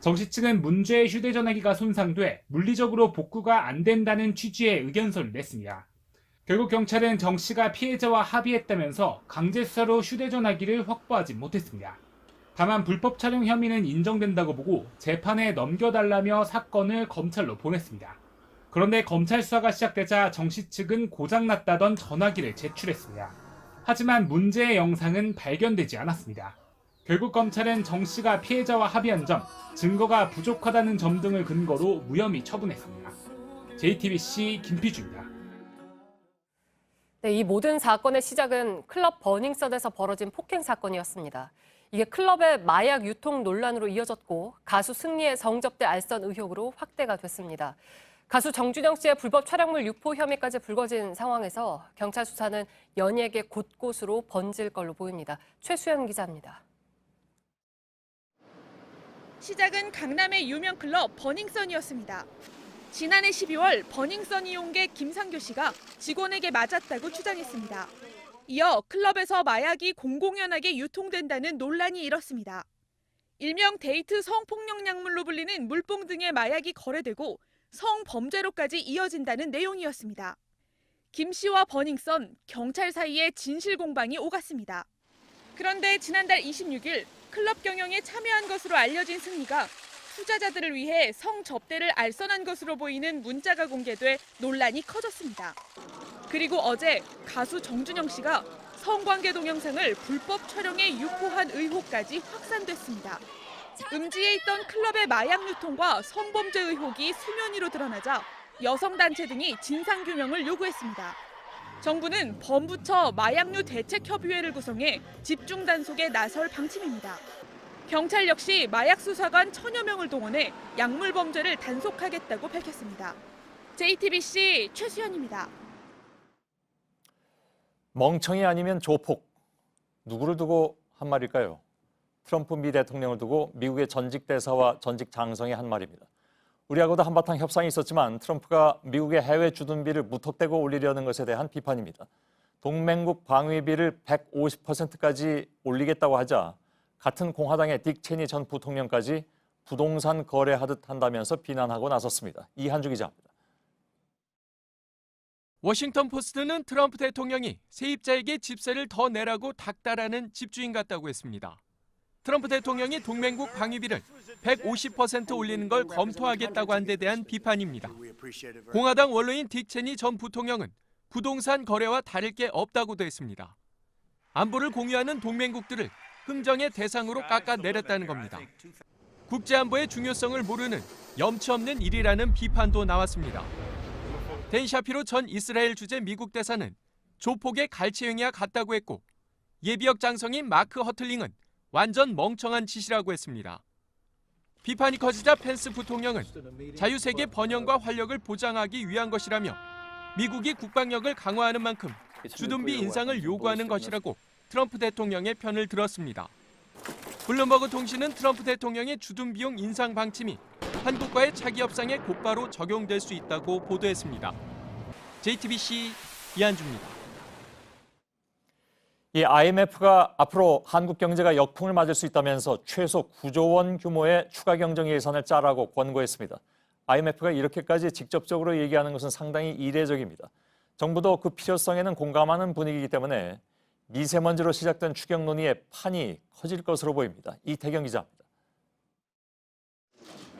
정 씨 측은 문제의 휴대전화기가 손상돼 물리적으로 복구가 안 된다는 취지의 의견서를 냈습니다. 결국 경찰은 정 씨가 피해자와 합의했다면서 강제 수사로 휴대전화기를 확보하지 못했습니다. 다만 불법 촬영 혐의는 인정된다고 보고 재판에 넘겨달라며 사건을 검찰로 보냈습니다. 그런데 검찰 수사가 시작되자 정 씨 측은 고장났다던 전화기를 제출했습니다. 하지만 문제의 영상은 발견되지 않았습니다. 결국 검찰은 정 씨가 피해자와 합의한 점, 증거가 부족하다는 점 등을 근거로 무혐의 처분했습니다. JTBC 김필주입니다. 네, 이 모든 사건의 시작은 클럽 버닝썬에서 벌어진 폭행 사건이었습니다. 이게 클럽의 마약 유통 논란으로 이어졌고 가수 승리의 성접대 알선 의혹으로 확대가 됐습니다. 가수 정준영 씨의 불법 촬영물 유포 혐의까지 불거진 상황에서 경찰 수사는 연예계 곳곳으로 번질 걸로 보입니다. 최수연 기자입니다. 시작은 강남의 유명 클럽 버닝썬이었습니다. 지난해 12월 버닝썬 이용객 김상규 씨가 직원에게 맞았다고 주장했습니다. 이어 클럽에서 마약이 공공연하게 유통된다는 논란이 일었습니다. 일명 데이트 성폭력 약물로 불리는 물뽕 등의 마약이 거래되고 성범죄로까지 이어진다는 내용이었습니다. 김 씨와 버닝썬, 경찰 사이에 진실 공방이 오갔습니다. 그런데 지난달 26일 클럽 경영에 참여한 것으로 알려진 승리가 투자자들을 위해 성접대를 알선한 것으로 보이는 문자가 공개돼 논란이 커졌습니다. 그리고 어제 가수 정준영 씨가 성관계 동영상을 불법 촬영해 유포한 의혹까지 확산됐습니다. 음지에 있던 클럽의 마약 유통과 성범죄 의혹이 수면 위로 드러나자 여성단체 등이 진상규명을 요구했습니다. 정부는 범부처 마약류 대책협의회를 구성해 집중 단속에 나설 방침입니다. 경찰 역시 마약 수사관 1000여 명을 동원해 약물 범죄를 단속하겠다고 밝혔습니다. JTBC 최수연입니다. 멍청이 아니면 조폭. 누구를 두고 한 말일까요? 트럼프 미 대통령을 두고 미국의 전직 대사와 전직 장성이 한 말입니다. 우리하고도 한바탕 협상이 있었지만 트럼프가 미국의 해외 주둔비를 무턱대고 올리려는 것에 대한 비판입니다. 동맹국 방위비를 150%까지 올리겠다고 하자 같은 공화당의 딕 체니 전 부통령까지 부동산 거래하듯 한다면서 비난하고 나섰습니다. 이한주 기자입니다. 워싱턴 포스트는 트럼프 대통령이 세입자에게 집세를 더 내라고 닥달하는 집주인 같다고 했습니다. 트럼프 대통령이 동맹국 방위비를 150% 올리는 걸 검토하겠다고 한 데 대한 비판입니다. 공화당 원로인 딕 체니 전 부통령은 부동산 거래와 다를 게 없다고도 했습니다. 안보를 공유하는 동맹국들을 흥정의 대상으로 깎아내렸다는 겁니다. 국제안보의 중요성을 모르는 염치 없는 일이라는 비판도 나왔습니다. 댄 샤피로 전 이스라엘 주재 미국 대사는 조폭의 갈치행위와 같다고 했고 예비역 장성인 마크 허틀링은 완전 멍청한 짓이라고 했습니다. 비판이 커지자 펜스 부통령은 자유세계 번영과 활력을 보장하기 위한 것이라며 미국이 국방력을 강화하는 만큼 주둔비 인상을 요구하는 것이라고 트럼프 대통령의 편을 들었습니다. 블룸버그 통신은 트럼프 대통령의 주둔비용 인상 방침이 한국과의 차기 협상에 곧바로 적용될 수 있다고 보도했습니다. JTBC 이한주입니다. 이 IMF가 앞으로 한국 경제가 역풍을 맞을 수 있다면서 최소 9조 원 규모의 추가 경정 예산을 짜라고 권고했습니다. IMF가 이렇게까지 직접적으로 얘기하는 것은 상당히 이례적입니다. 정부도 그 필요성에는 공감하는 분위기이기 때문에 미세먼지로 시작된 추경 논의의 판이 커질 것으로 보입니다. 이태경 기자입니다.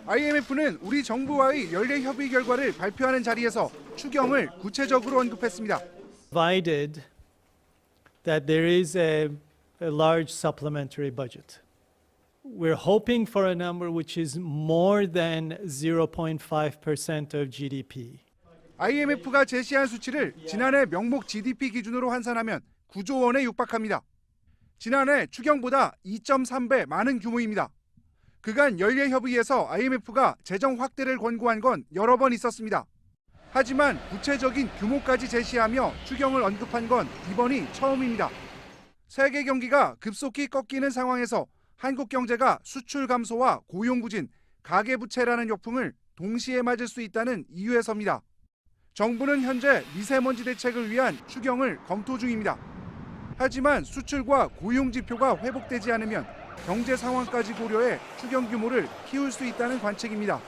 IMF는 우리 정부와의 연례 협의 결과를 발표하는 자리에서 추경을 구체적으로 언급했습니다. Provided that there is a large supplementary budget. We're hoping for a number which is more than 0.5% of GDP. IMF가 제시한 수치를 지난해 명목 GDP 기준으로 환산하면 9조 원에 육박합니다. 지난해 추경보다 2.3배 많은 규모입니다. 그간 연례 협의에서 IMF가 재정 확대를 권고한 건 여러 번 있었습니다. 하지만 구체적인 규모까지 제시하며 추경을 언급한 건 이번이 처음입니다. 세계 경기가 급속히 꺾이는 상황에서 한국 경제가 수출 감소와 고용 부진, 가계 부채라는 역풍을 동시에 맞을 수 있다는 이유에서입니다. 정부는 현재 미세먼지 대책을 위한 추경을 검토 중입니다. 하지만 수출과 고용 지표가 회복되지 않으면 경제 상황까지 고려해 추경 규모를 키울 수 있다는 관측입니다.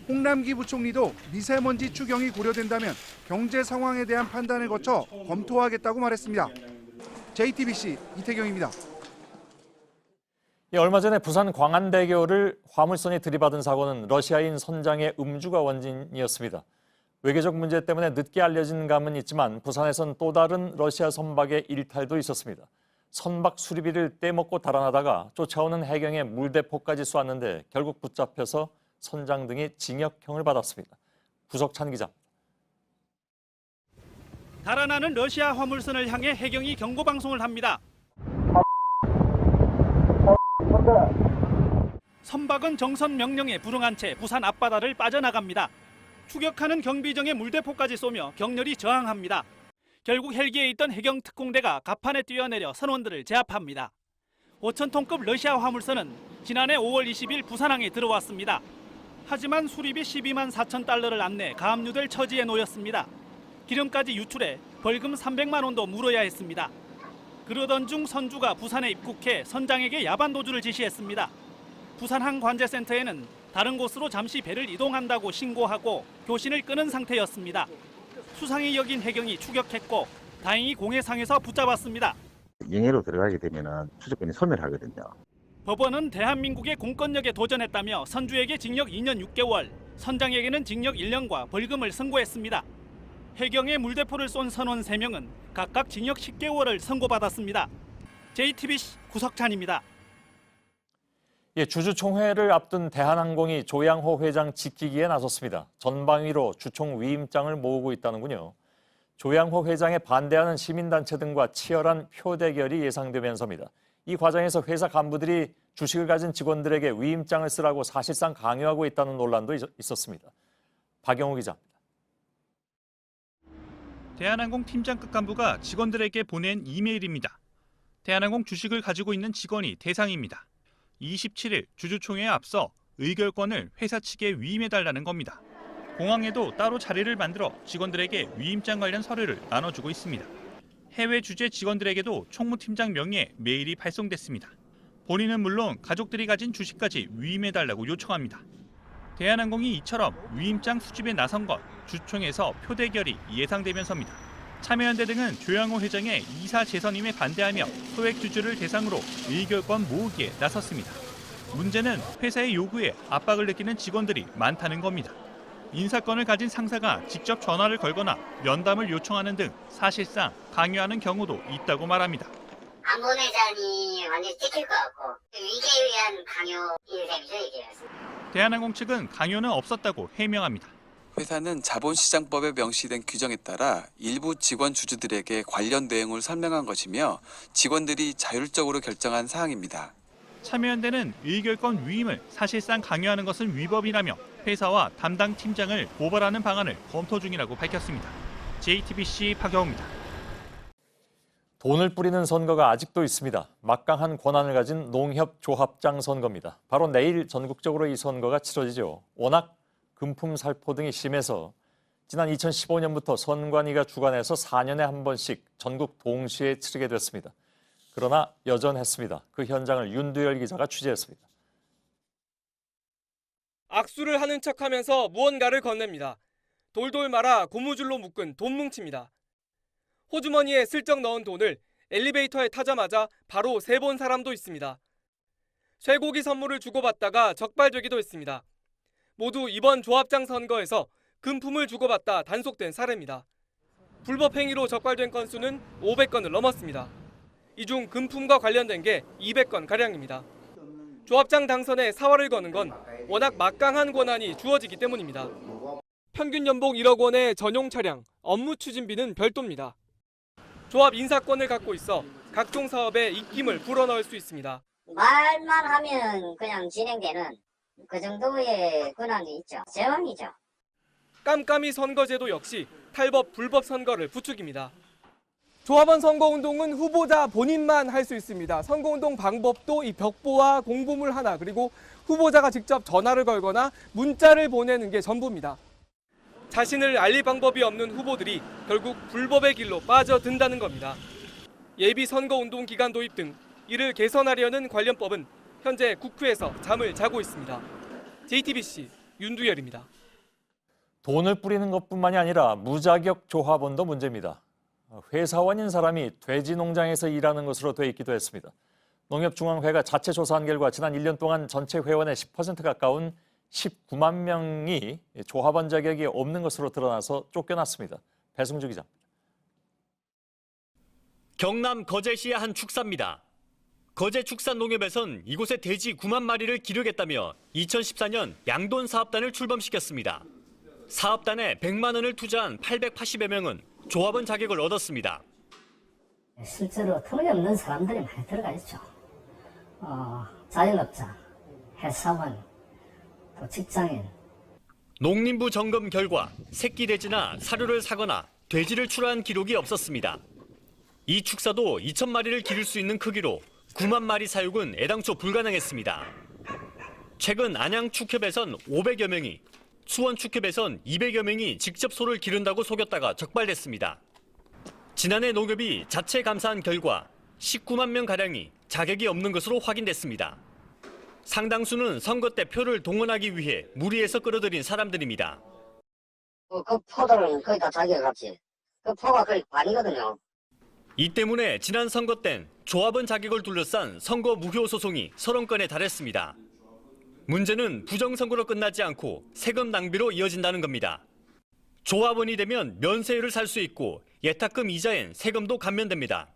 홍남기 부총리도 미세먼지 추경이 고려된다면 경제 상황에 대한 판단을 거쳐 검토하겠다고 말했습니다. JTBC 이태경입니다. 얼마 전에 부산 광안대교를 화물선이 들이받은 사고는 러시아인 선장의 음주가 원인이었습니다. 외교적 문제 때문에 늦게 알려진 감은 있지만 부산에선 또 다른 러시아 선박의 일탈도 있었습니다. 선박 수리비를 떼먹고 달아나다가 쫓아오는 해경에 물대포까지 쏘았는데 결국 붙잡혀서 선장 등이 징역형을 받았습니다. 구석찬 기자입니다. 달아나는 러시아 화물선을 향해 해경이 경고 방송을 합니다. 선박은 정선 명령에 불응한 채 부산 앞바다를 빠져나갑니다. 추격하는 경비정에 물대포까지 쏘며 격렬히 저항합니다. 결국 헬기에 있던 해경 특공대가 갑판에 뛰어내려 선원들을 제압합니다. 5,000톤급 러시아 화물선은 지난해 5월 20일 부산항에 들어왔습니다. 하지만 수리비 12만 4천 달러를 안내 가압류될 처지에 놓였습니다. 기름까지 유출해 벌금 300만 원도 물어야 했습니다. 그러던 중 선주가 부산에 입국해 선장에게 야반 도주를 지시했습니다. 부산항 관제센터에는 다른 곳으로 잠시 배를 이동한다고 신고하고 교신을 끊은 상태였습니다. 수상히 여긴 해경이 추격했고 다행히 공해상에서 붙잡았습니다. 영해로 들어가게 되면 추적권이 소멸하거든요. 법원은 대한민국의 공권력에 도전했다며 선주에게 징역 2년 6개월, 선장에게는 징역 1년과 벌금을 선고했습니다. 해경에 물대포를 쏜 선원 3명은 각각 징역 10개월을 선고받았습니다. JTBC 구석찬입니다. 주주총회를 앞둔 대한항공이 조양호 회장 지키기에 나섰습니다. 전방위로 주총 위임장을 모으고 있다는군요. 조양호 회장에 반대하는 시민단체 등과 치열한 표 대결이 예상되면서입니다. 이 과정에서 회사 간부들이 주식을 가진 직원들에게 위임장을 쓰라고 사실상 강요하고 있다는 논란도 있었습니다. 박영호 기자입니다. 대한항공 팀장급 간부가 직원들에게 보낸 이메일입니다. 대한항공 주식을 가지고 있는 직원이 대상입니다. 27일 주주총회에 앞서 의결권을 회사 측에 위임해달라는 겁니다. 공항에도 따로 자리를 만들어 직원들에게 위임장 관련 서류를 나눠주고 있습니다. 해외 주재 직원들에게도 총무팀장 명의의 메일이 발송됐습니다. 본인은 물론 가족들이 가진 주식까지 위임해달라고 요청합니다. 대한항공이 이처럼 위임장 수집에 나선 것 주총에서 표대결이 예상되면서입니다. 참여연대 등은 조양호 회장의 이사 재선임에 반대하며 소액주주를 대상으로 의결권 모으기에 나섰습니다. 문제는 회사의 요구에 압박을 느끼는 직원들이 많다는 겁니다. 인사권을 가진 상사가 직접 전화를 걸거나 면담을 요청하는 등 사실상 강요하는 경우도 있다고 말합니다. 안보내자니 완전히 찍힐 것 같고 위계에 의한 강요인 셈이죠, 이게. 대한항공 측은 강요는 없었다고 해명합니다. 회사는 자본시장법에 명시된 규정에 따라 일부 직원 주주들에게 관련 내용을 설명한 것이며 직원들이 자율적으로 결정한 사항입니다. 참여연대는 의결권 위임을 사실상 강요하는 것은 위법이라며 회사와 담당 팀장을 고발하는 방안을 검토 중이라고 밝혔습니다. JTBC 박영호입니다. 돈을 뿌리는 선거가 아직도 있습니다. 막강한 권한을 가진 농협조합장 선거입니다. 바로 내일 전국적으로 이 선거가 치러지죠. 워낙 금품 살포 등이 심해서 지난 2015년부터 선관위가 주관해서 4년에 한 번씩 전국 동시에 치르게 됐습니다. 그러나 여전했습니다. 그 현장을 윤두열 기자가 취재했습니다. 악수를 하는 척하면서 무언가를 건넵니다. 돌돌 말아 고무줄로 묶은 돈 뭉치입니다. 호주머니에 슬쩍 넣은 돈을 엘리베이터에 타자마자 바로 세본 사람도 있습니다. 쇠고기 선물을 주고받다가 적발되기도 했습니다. 모두 이번 조합장 선거에서 금품을 주고받다 단속된 사례입니다. 불법 행위로 적발된 건수는 500건을 넘었습니다. 이 중 금품과 관련된 게 200건가량입니다. 조합장 당선에 사활을 거는 건 워낙 막강한 권한이 주어지기 때문입니다. 평균 연봉 1억 원의 전용 차량, 업무 추진비는 별도입니다. 조합 인사권을 갖고 있어 각종 사업에 입김을 불어넣을 수 있습니다. 말만 하면 그냥 진행되는 그 정도의 권한이 있죠. 제왕이죠. 깜깜이 선거제도 역시 탈법 불법 선거를 부추깁니다. 조합원 선거운동은 후보자 본인만 할 수 있습니다. 선거운동 방법도 이 벽보와 공보물 하나 그리고 후보자가 직접 전화를 걸거나 문자를 보내는 게 전부입니다. 자신을 알릴 방법이 없는 후보들이 결국 불법의 길로 빠져든다는 겁니다. 예비 선거운동 기간 도입 등 이를 개선하려는 관련법은 현재 국회에서 잠을 자고 있습니다. JTBC 윤두열입니다. 돈을 뿌리는 것뿐만이 아니라 무자격 조합원도 문제입니다. 회사원인 사람이 돼지 농장에서 일하는 것으로 돼 있기도 했습니다. 농협중앙회가 자체 조사한 결과 지난 1년 동안 전체 회원의 10% 가까운 19만 명이 조합원 자격이 없는 것으로 드러나서 쫓겨났습니다. 배승주 기자. 경남 거제시의 한 축사입니다. 거제 축산농협에선 이곳에 돼지 9만 마리를 기르겠다며 2014년 양돈 사업단을 출범시켰습니다. 사업단에 100만 원을 투자한 880여 명은 조합원 자격을 얻었습니다. 실제로 터무니없는 사람들이 많이 들어가 있죠. 자영업자, 회사원, 또 직장인. 농림부 점검 결과 새끼 돼지나 사료를 사거나 돼지를 출하한 기록이 없었습니다. 이 축사도 2,000마리를 기를 수 있는 크기로 9만 마리 사육은 애당초 불가능했습니다. 최근 안양축협에선 500여 명이, 수원축협에선 200여 명이 직접 소를 기른다고 속였다가 적발됐습니다. 지난해 농협이 자체 감사한 결과 19만 명가량이 자격이 없는 것으로 확인됐습니다. 상당수는 선거 때 표를 동원하기 위해 무리해서 끌어들인 사람들입니다. 그 포들은 거의 다 자기가 값지. 그 포가 거의 반이거든요. 이 때문에 지난 선거 땐 조합원 자격을 둘러싼 선거 무효 소송이 30건에 달했습니다. 문제는 부정선거로 끝나지 않고 세금 낭비로 이어진다는 겁니다. 조합원이 되면 면세율을 살 수 있고 예탁금 이자엔 세금도 감면됩니다.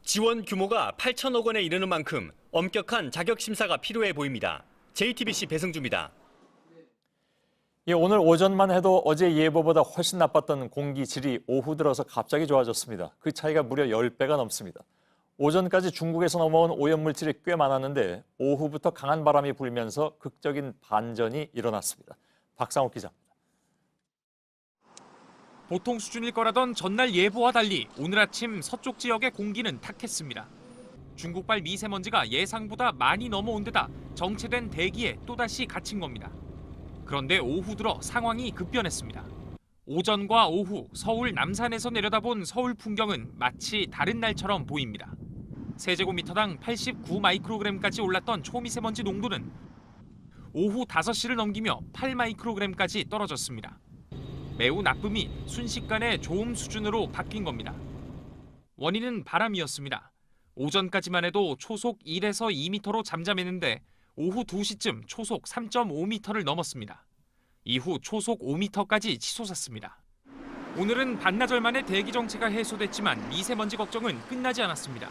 지원 규모가 8천억 원에 이르는 만큼 엄격한 자격 심사가 필요해 보입니다. JTBC 배승주입니다. 오늘 오전만 해도 어제 예보보다 훨씬 나빴던 공기 질이 오후 들어서 갑자기 좋아졌습니다. 그 차이가 무려 10배가 넘습니다. 오전까지 중국에서 넘어온 오염물질이 꽤 많았는데 오후부터 강한 바람이 불면서 극적인 반전이 일어났습니다. 박상욱 기자입니다. 보통 수준일 거라던 전날 예보와 달리 오늘 아침 서쪽 지역의 공기는 탁했습니다. 중국발 미세먼지가 예상보다 많이 넘어온 데다 정체된 대기에 또다시 갇힌 겁니다. 그런데 오후 들어 상황이 급변했습니다. 오전과 오후 서울 남산에서 내려다본 서울 풍경은 마치 다른 날처럼 보입니다. 세제곱미터당 89 마이크로그램까지 올랐던 초미세먼지 농도는 오후 5시를 넘기며 8 마이크로그램까지 떨어졌습니다. 매우 나쁨이 순식간에 좋음 수준으로 바뀐 겁니다. 원인은 바람이었습니다. 오전까지만 해도 초속 1에서 2m로 잠잠했는데 오후 2시쯤 초속 3.5m를 넘었습니다. 이후 초속 5m까지 치솟았습니다. 오늘은 반나절 만에 대기 정체가 해소됐지만 미세먼지 걱정은 끝나지 않았습니다.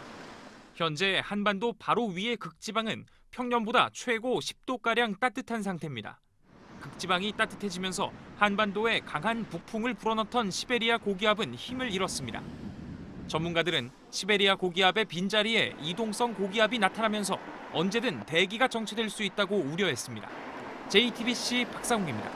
현재 한반도 바로 위의 극지방은 평년보다 최고 10도가량 따뜻한 상태입니다. 극지방이 따뜻해지면서 한반도에 강한 북풍을 불어넣던 시베리아 고기압은 힘을 잃었습니다. 전문가들은 시베리아 고기압의 빈자리에 이동성 고기압이 나타나면서 언제든 대기가 정체될 수 있다고 우려했습니다. JTBC 박상욱입니다.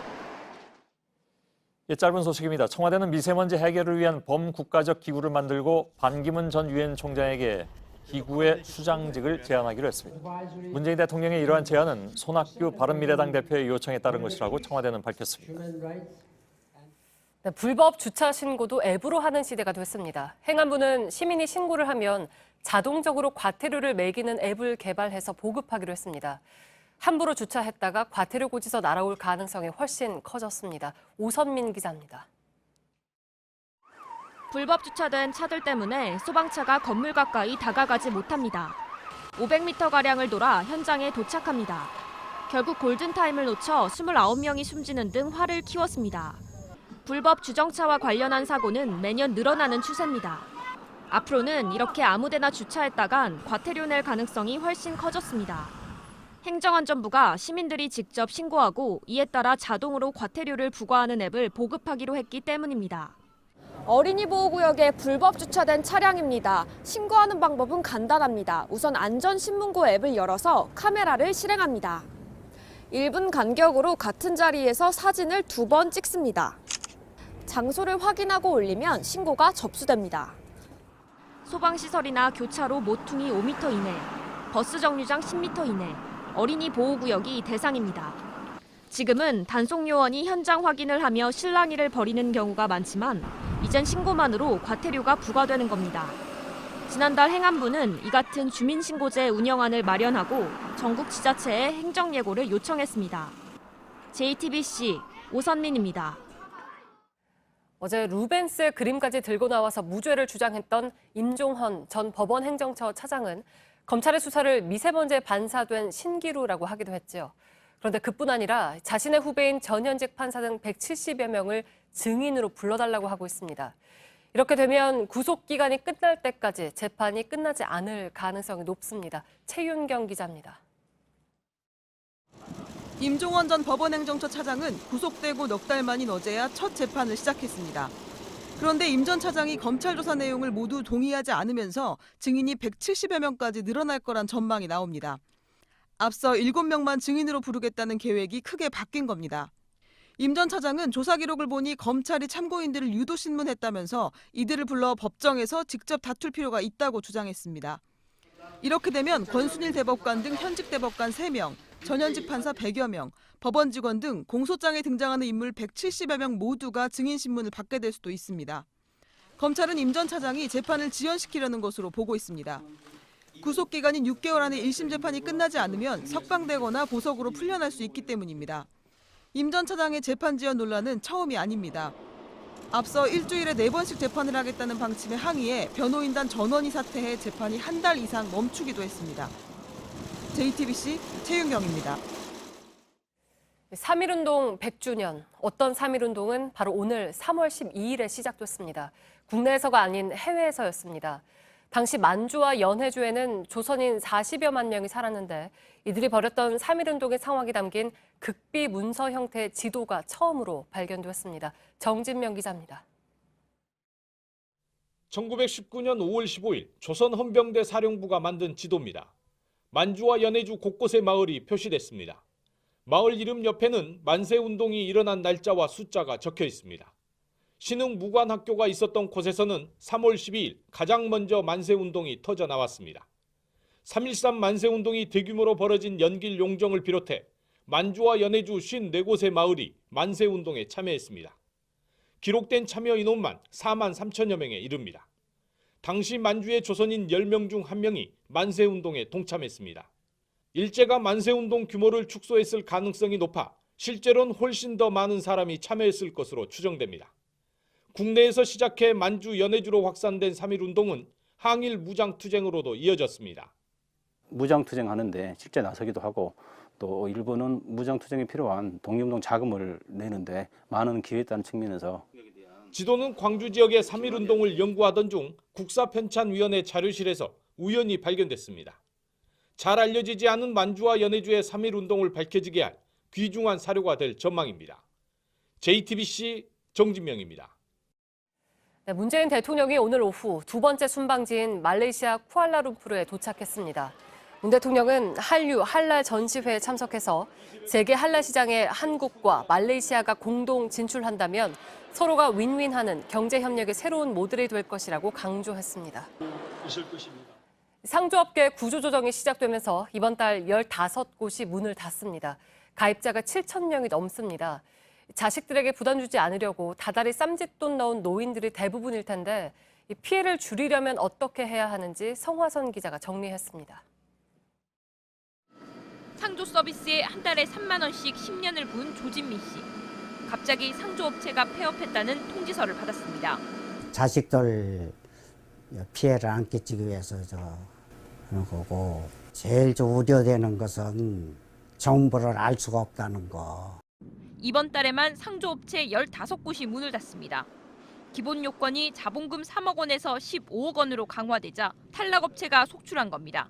짧은 소식입니다. 청와대는 미세먼지 해결을 위한 범국가적 기구를 만들고 반기문 전 유엔 총장에게 기구의 수장직을 제안하기로 했습니다. 문재인 대통령의 이러한 제안은 손학규 바른미래당 대표의 요청에 따른 것이라고 청와대는 밝혔습니다. 네, 불법 주차 신고도 앱으로 하는 시대가 됐습니다. 행안부는 시민이 신고를 하면 자동적으로 과태료를 매기는 앱을 개발해서 보급하기로 했습니다. 함부로 주차했다가 과태료 고지서 날아올 가능성이 훨씬 커졌습니다. 오선민 기자입니다. 불법 주차된 차들 때문에 소방차가 건물 가까이 다가가지 못합니다. 500m가량을 돌아 현장에 도착합니다. 결국 골든타임을 놓쳐 29명이 숨지는 등 화를 키웠습니다. 불법 주정차와 관련한 사고는 매년 늘어나는 추세입니다. 앞으로는 이렇게 아무데나 주차했다간 과태료 낼 가능성이 훨씬 커졌습니다. 행정안전부가 시민들이 직접 신고하고 이에 따라 자동으로 과태료를 부과하는 앱을 보급하기로 했기 때문입니다. 어린이 보호구역에 불법 주차된 차량입니다. 신고하는 방법은 간단합니다. 우선 안전신문고 앱을 열어서 카메라를 실행합니다. 1분 간격으로 같은 자리에서 사진을 2번 찍습니다. 장소를 확인하고 올리면 신고가 접수됩니다. 소방시설이나 교차로 모퉁이 5m 이내, 버스 정류장 10m 이내, 어린이 보호구역이 대상입니다. 지금은 단속 요원이 현장 확인을 하며 실랑이를 벌이는 경우가 많지만 이젠 신고만으로 과태료가 부과되는 겁니다. 지난달 행안부는 이 같은 주민신고제 운영안을 마련하고 전국 지자체에 행정예고를 요청했습니다. JTBC 오선민입니다. 어제 루벤스의 그림까지 들고 나와서 무죄를 주장했던 임종헌 전 법원 행정처 차장은 검찰의 수사를 미세먼지에 반사된 신기루라고 하기도 했죠. 그런데 그뿐 아니라 자신의 후배인 전현직 판사 등 170여 명을 증인으로 불러달라고 하고 있습니다. 이렇게 되면 구속기간이 끝날 때까지 재판이 끝나지 않을 가능성이 높습니다. 최윤경 기자입니다. 임종헌 전 법원행정처 차장은 구속되고 넉 달 만인 어제야 첫 재판을 시작했습니다. 그런데 임 전 차장이 검찰 조사 내용을 모두 동의하지 않으면서 증인이 170여 명까지 늘어날 거란 전망이 나옵니다. 앞서 7명만 증인으로 부르겠다는 계획이 크게 바뀐 겁니다. 임 전 차장은 조사 기록을 보니 검찰이 참고인들을 유도신문했다면서 이들을 불러 법정에서 직접 다툴 필요가 있다고 주장했습니다. 이렇게 되면 권순일 대법관 등 현직 대법관 3명, 전현직 판사 100여 명, 법원 직원 등 공소장에 등장하는 인물 170여 명 모두가 증인신문을 받게 될 수도 있습니다. 검찰은 임 전 차장이 재판을 지연시키려는 것으로 보고 있습니다. 구속기간인 6개월 안에 1심 재판이 끝나지 않으면 석방되거나 보석으로 풀려날 수 있기 때문입니다. 임 전 차장의 재판 지연 논란은 처음이 아닙니다. 앞서 일주일에 4번씩 재판을 하겠다는 방침에 항의해 변호인단 전원이 사퇴해 재판이 한 달 이상 멈추기도 했습니다. JTBC 최윤경입니다. 3.1운동 100주년. 어떤 3.1운동은 바로 오늘 3월 12일에 시작됐습니다. 국내에서가 아닌 해외에서였습니다. 당시 만주와 연해주에는 조선인 40여만 명이 살았는데 이들이 벌였던 3.1운동의 상황이 담긴 극비 문서 형태의 지도가 처음으로 발견되었습니다. 정진명 기자입니다. 1919년 5월 15일 조선 헌병대 사령부가 만든 지도입니다. 만주와 연해주 곳곳의 마을이 표시됐습니다. 마을 이름 옆에는 만세운동이 일어난 날짜와 숫자가 적혀 있습니다. 신흥 무관학교가 있었던 곳에서는 3월 12일 가장 먼저 만세운동이 터져 나왔습니다. 3.13 만세운동이 대규모로 벌어진 연길 용정을 비롯해 만주와 연해주 54곳의 마을이 만세운동에 참여했습니다. 기록된 참여 인원만 4만 3천여 명에 이릅니다. 당시 만주의 조선인 10명 중 1명이 만세운동에 동참했습니다. 일제가 만세운동 규모를 축소했을 가능성이 높아 실제로는 훨씬 더 많은 사람이 참여했을 것으로 추정됩니다. 국내에서 시작해 만주 연해주로 확산된 3.1운동은 항일 무장투쟁으로도 이어졌습니다. 무장투쟁하는데 실제 나서기도 하고 또 일부는 무장투쟁에 필요한 독립운동 자금을 내는데 많은 기여했다는 측면에서 지도는 광주 지역의 3.1운동을 연구하던 중 국사편찬위원회 자료실에서 우연히 발견됐습니다. 잘 알려지지 않은 만주와 연해주의 3.1운동을 밝혀지게 할 귀중한 사료가 될 전망입니다. JTBC 정진명입니다. 네, 문재인 대통령이 오늘 오후 두 번째 순방지인 말레이시아 쿠알라룸푸르에 도착했습니다. 문 대통령은 한류 한라 전시회에 참석해서 세계 한라 시장에 한국과 말레이시아가 공동 진출한다면 서로가 윈윈하는 경제 협력의 새로운 모델이 될 것이라고 강조했습니다. 상조업계 구조조정이 시작되면서 이번 달 15곳이 문을 닫습니다. 가입자가 7,000명이 넘습니다. 자식들에게 부담 주지 않으려고 다달이 쌈짓돈 넣은 노인들이 대부분일 텐데 이 피해를 줄이려면 어떻게 해야 하는지 성화선 기자가 정리했습니다. 상조 서비스에 한 달에 3만 원씩 10년을 부은 조진미 씨. 갑자기 상조업체가 폐업했다는 통지서를 받았습니다. 자식들 피해를 안 끼치기 위해서 그런 거고 제일 우려되는 것은 정보를 알 수가 없다는 거. 이번 달에만 상조업체 15곳이 문을 닫습니다. 기본 요건이 자본금 3억 원에서 15억 원으로 강화되자 탈락업체가 속출한 겁니다.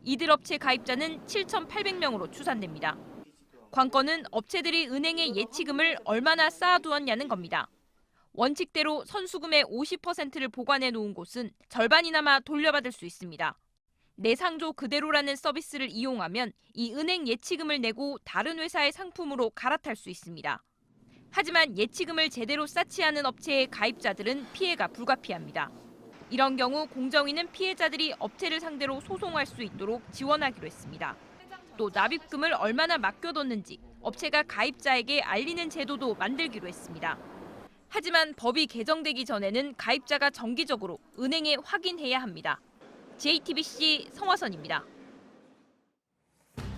이들 업체 가입자는 7,800명으로 추산됩니다. 관건은 업체들이 은행에 예치금을 얼마나 쌓아두었냐는 겁니다. 원칙대로 선수금의 50%를 보관해 놓은 곳은 절반이나마 돌려받을 수 있습니다. 내 상조 그대로라는 서비스를 이용하면 이 은행 예치금을 내고 다른 회사의 상품으로 갈아탈 수 있습니다. 하지만 예치금을 제대로 쌓지 않은 업체의 가입자들은 피해가 불가피합니다. 이런 경우 공정위는 피해자들이 업체를 상대로 소송할 수 있도록 지원하기로 했습니다. 또 납입금을 얼마나 맡겨뒀는지 업체가 가입자에게 알리는 제도도 만들기로 했습니다. 하지만 법이 개정되기 전에는 가입자가 정기적으로 은행에 확인해야 합니다. JTBC 성화선입니다.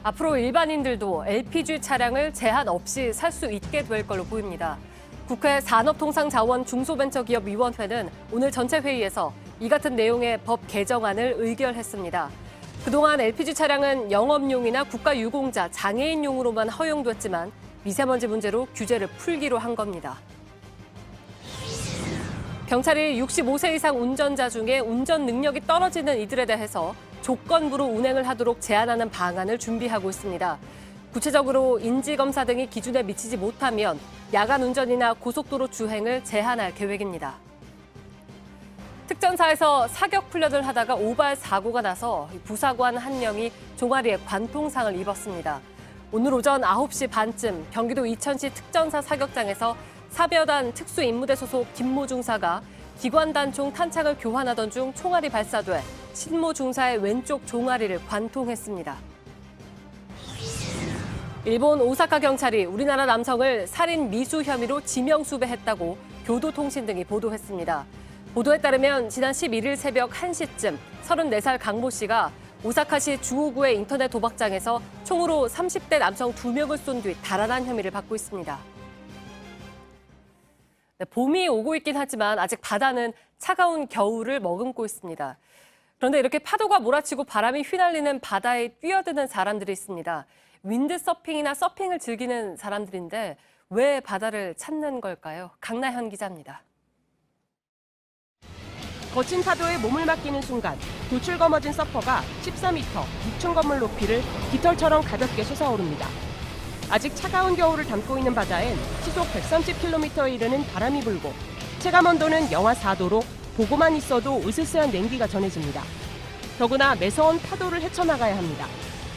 앞으로 일반인들도 LPG 차량을 제한 없이 살 수 있게 될 걸로 보입니다. 국회 산업통상자원 중소벤처기업위원회는 오늘 전체 회의에서 이 같은 내용의 법 개정안을 의결했습니다. 그동안 LPG 차량은 영업용이나 국가유공자, 장애인용으로만 허용됐지만 미세먼지 문제로 규제를 풀기로 한 겁니다. 경찰이 65세 이상 운전자 중에 운전 능력이 떨어지는 이들에 대해서 조건부로 운행을 하도록 제한하는 방안을 준비하고 있습니다. 구체적으로 인지검사 등이 기준에 미치지 못하면 야간 운전이나 고속도로 주행을 제한할 계획입니다. 특전사에서 사격 훈련을 하다가 오발 사고가 나서 부사관 한 명이 종아리에 관통상을 입었습니다. 오늘 오전 9시 반쯤 경기도 이천시 특전사 사격장에서 사벼단 특수임무대 소속 김모 중사가 기관단총 탄창을 교환하던 중 총알이 발사돼 신모 중사의 왼쪽 종아리를 관통했습니다. 일본 오사카 경찰이 우리나라 남성을 살인 미수 혐의로 지명수배했다고 교도통신 등이 보도했습니다. 보도에 따르면 지난 11일 새벽 1시쯤 34살 강모 씨가 오사카시 주호구의 인터넷 도박장에서 총으로 30대 남성 2명을 쏜 뒤 달아난 혐의를 받고 있습니다. 네, 봄이 오고 있긴 하지만 아직 바다는 차가운 겨울을 머금고 있습니다. 그런데 이렇게 파도가 몰아치고 바람이 휘날리는 바다에 뛰어드는 사람들이 있습니다. 윈드서핑이나 서핑을 즐기는 사람들인데 왜 바다를 찾는 걸까요? 강나현 기자입니다. 거친 파도에 몸을 맡기는 순간 돌출 검어진 서퍼가 14m, 6층 건물 높이를 깃털처럼 가볍게 솟아오릅니다. 아직 차가운 겨울을 담고 있는 바다엔 시속 130km에 이르는 바람이 불고 체감 온도는 영하 4도로 보고만 있어도 으스스한 냉기가 전해집니다. 더구나 매서운 파도를 헤쳐나가야 합니다.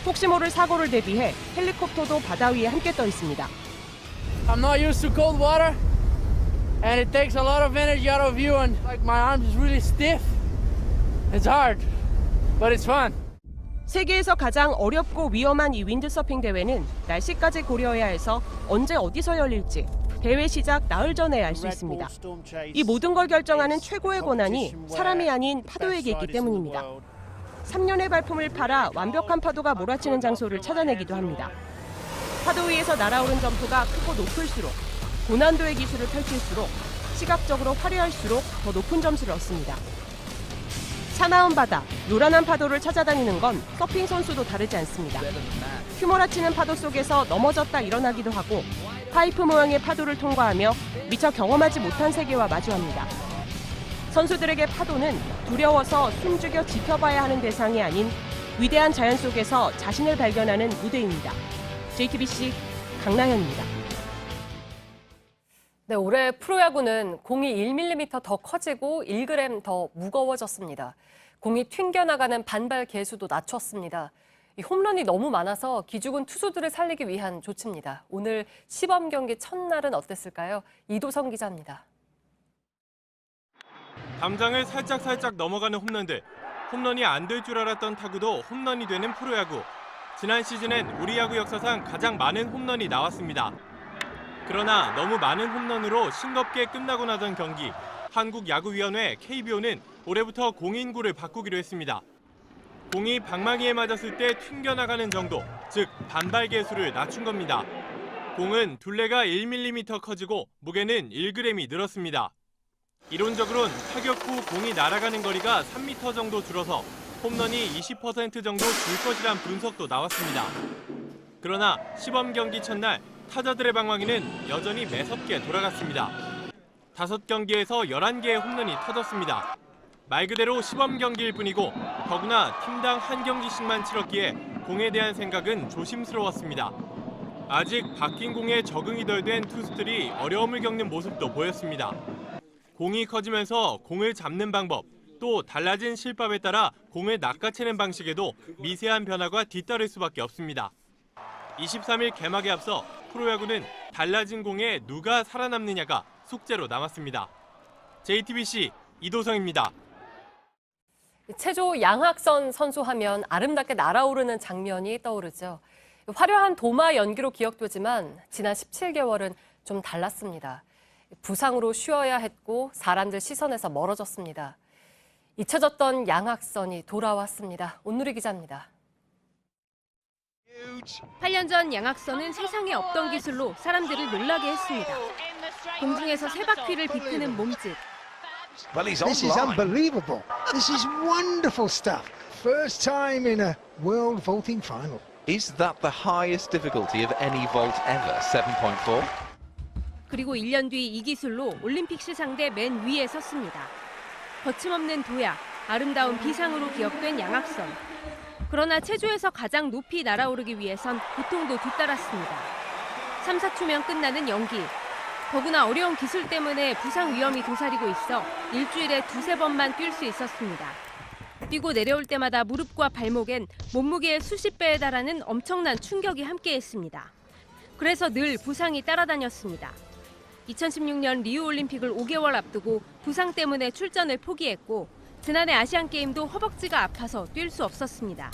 혹시 모를 사고를 대비해 헬리콥터도 바다 위에 함께 떠 있습니다. I'm not used to cold water, and it takes a lot of energy out of you, and like my arms is really stiff. It's hard, but it's fun. 세계에서 가장 어렵고 위험한 이 윈드서핑 대회는 날씨까지 고려해야 해서 언제 어디서 열릴지 대회 시작 나흘 전에 알 수 있습니다. 이 모든 걸 결정하는 최고의 권한이 사람이 아닌 파도에게 있기 때문입니다. 3년의 발품을 팔아 완벽한 파도가 몰아치는 장소를 찾아내기도 합니다. 파도 위에서 날아오른 점프가 크고 높을수록 고난도의 기술을 펼칠수록 시각적으로 화려할수록 더 높은 점수를 얻습니다. 사나운 바다, 요란한 파도를 찾아다니는 건 서핑 선수도 다르지 않습니다. 휘몰아치는 파도 속에서 넘어졌다 일어나기도 하고 파이프 모양의 파도를 통과하며 미처 경험하지 못한 세계와 마주합니다. 선수들에게 파도는 두려워서 숨죽여 지켜봐야 하는 대상이 아닌 위대한 자연 속에서 자신을 발견하는 무대입니다. JTBC 강나현입니다. 네, 올해 프로야구는 공이 1mm 더 커지고 1g 더 무거워졌습니다. 공이 튕겨나가는 반발 계수도 낮췄습니다. 이 홈런이 너무 많아서 기죽은 투수들을 살리기 위한 조치입니다. 오늘 시범 경기 첫날은 어땠을까요? 이도성 기자입니다. 담장을 살짝 넘어가는 홈런들. 홈런이 안 될 줄 알았던 타구도 홈런이 되는 프로야구. 지난 시즌엔 우리 야구 역사상 가장 많은 홈런이 나왔습니다. 그러나 너무 많은 홈런으로 싱겁게 끝나고 나던 경기, 한국야구위원회 KBO는 올해부터 공인구를 바꾸기로 했습니다. 공이 방망이에 맞았을 때 튕겨나가는 정도, 즉 반발 계수를 낮춘 겁니다. 공은 둘레가 1mm 커지고 무게는 1g이 늘었습니다. 이론적으론 타격 후 공이 날아가는 거리가 3m 정도 줄어서 홈런이 20% 정도 줄 것이란 분석도 나왔습니다. 그러나 시범 경기 첫날 타자들의 방망이는 여전히 매섭게 돌아갔습니다. 5경기에서 11개의 홈런이 터졌습니다. 말 그대로 시범 경기일 뿐이고 더구나 팀당 한 경기씩만 치렀기에 공에 대한 생각은 조심스러웠습니다. 아직 바뀐 공에 적응이 덜 된 투수들이 어려움을 겪는 모습도 보였습니다. 공이 커지면서 공을 잡는 방법, 또 달라진 실밥에 따라 공을 낚아채는 방식에도 미세한 변화가 뒤따를 수밖에 없습니다. 23일 개막에 앞서 프로야구는 달라진 공에 누가 살아남느냐가 숙제로 남았습니다. JTBC 이도성입니다. 체조 양학선 선수 하면 아름답게 날아오르는 장면이 떠오르죠. 화려한 도마 연기로 기억되지만 지난 17개월은 좀 달랐습니다. 부상으로 쉬어야 했고 사람들 시선에서 멀어졌습니다. 잊혀졌던 양학선이 돌아왔습니다. 온누리 기자입니다. 8년 전 양학선은 세상에 없던 기술로 사람들을 놀라게 했습니다. 공중에서 세 바퀴를 비트는 몸짓. This is unbelievable. This is wonderful stuff. First time in a World Vaulting Final. Is that the highest difficulty of any vault ever, 7.4? 그리고 1년 뒤 이 기술로 올림픽 시상대 맨 위에 섰습니다. 거침없는 도약, 아름다운 비상으로 기억된 양학선. 그러나 체조에서 가장 높이 날아오르기 위해선 고통도 뒤따랐습니다. 3, 4초면 끝나는 연기. 더구나 어려운 기술 때문에 부상 위험이 도사리고 있어 일주일에 2-3번만 뛸 수 있었습니다. 뛰고 내려올 때마다 무릎과 발목엔 몸무게의 수십 배에 달하는 엄청난 충격이 함께했습니다. 그래서 늘 부상이 따라다녔습니다. 2016년 리우올림픽을 5개월 앞두고 부상 때문에 출전을 포기했고 지난해 아시안게임도 허벅지가 아파서 뛸 수 없었습니다.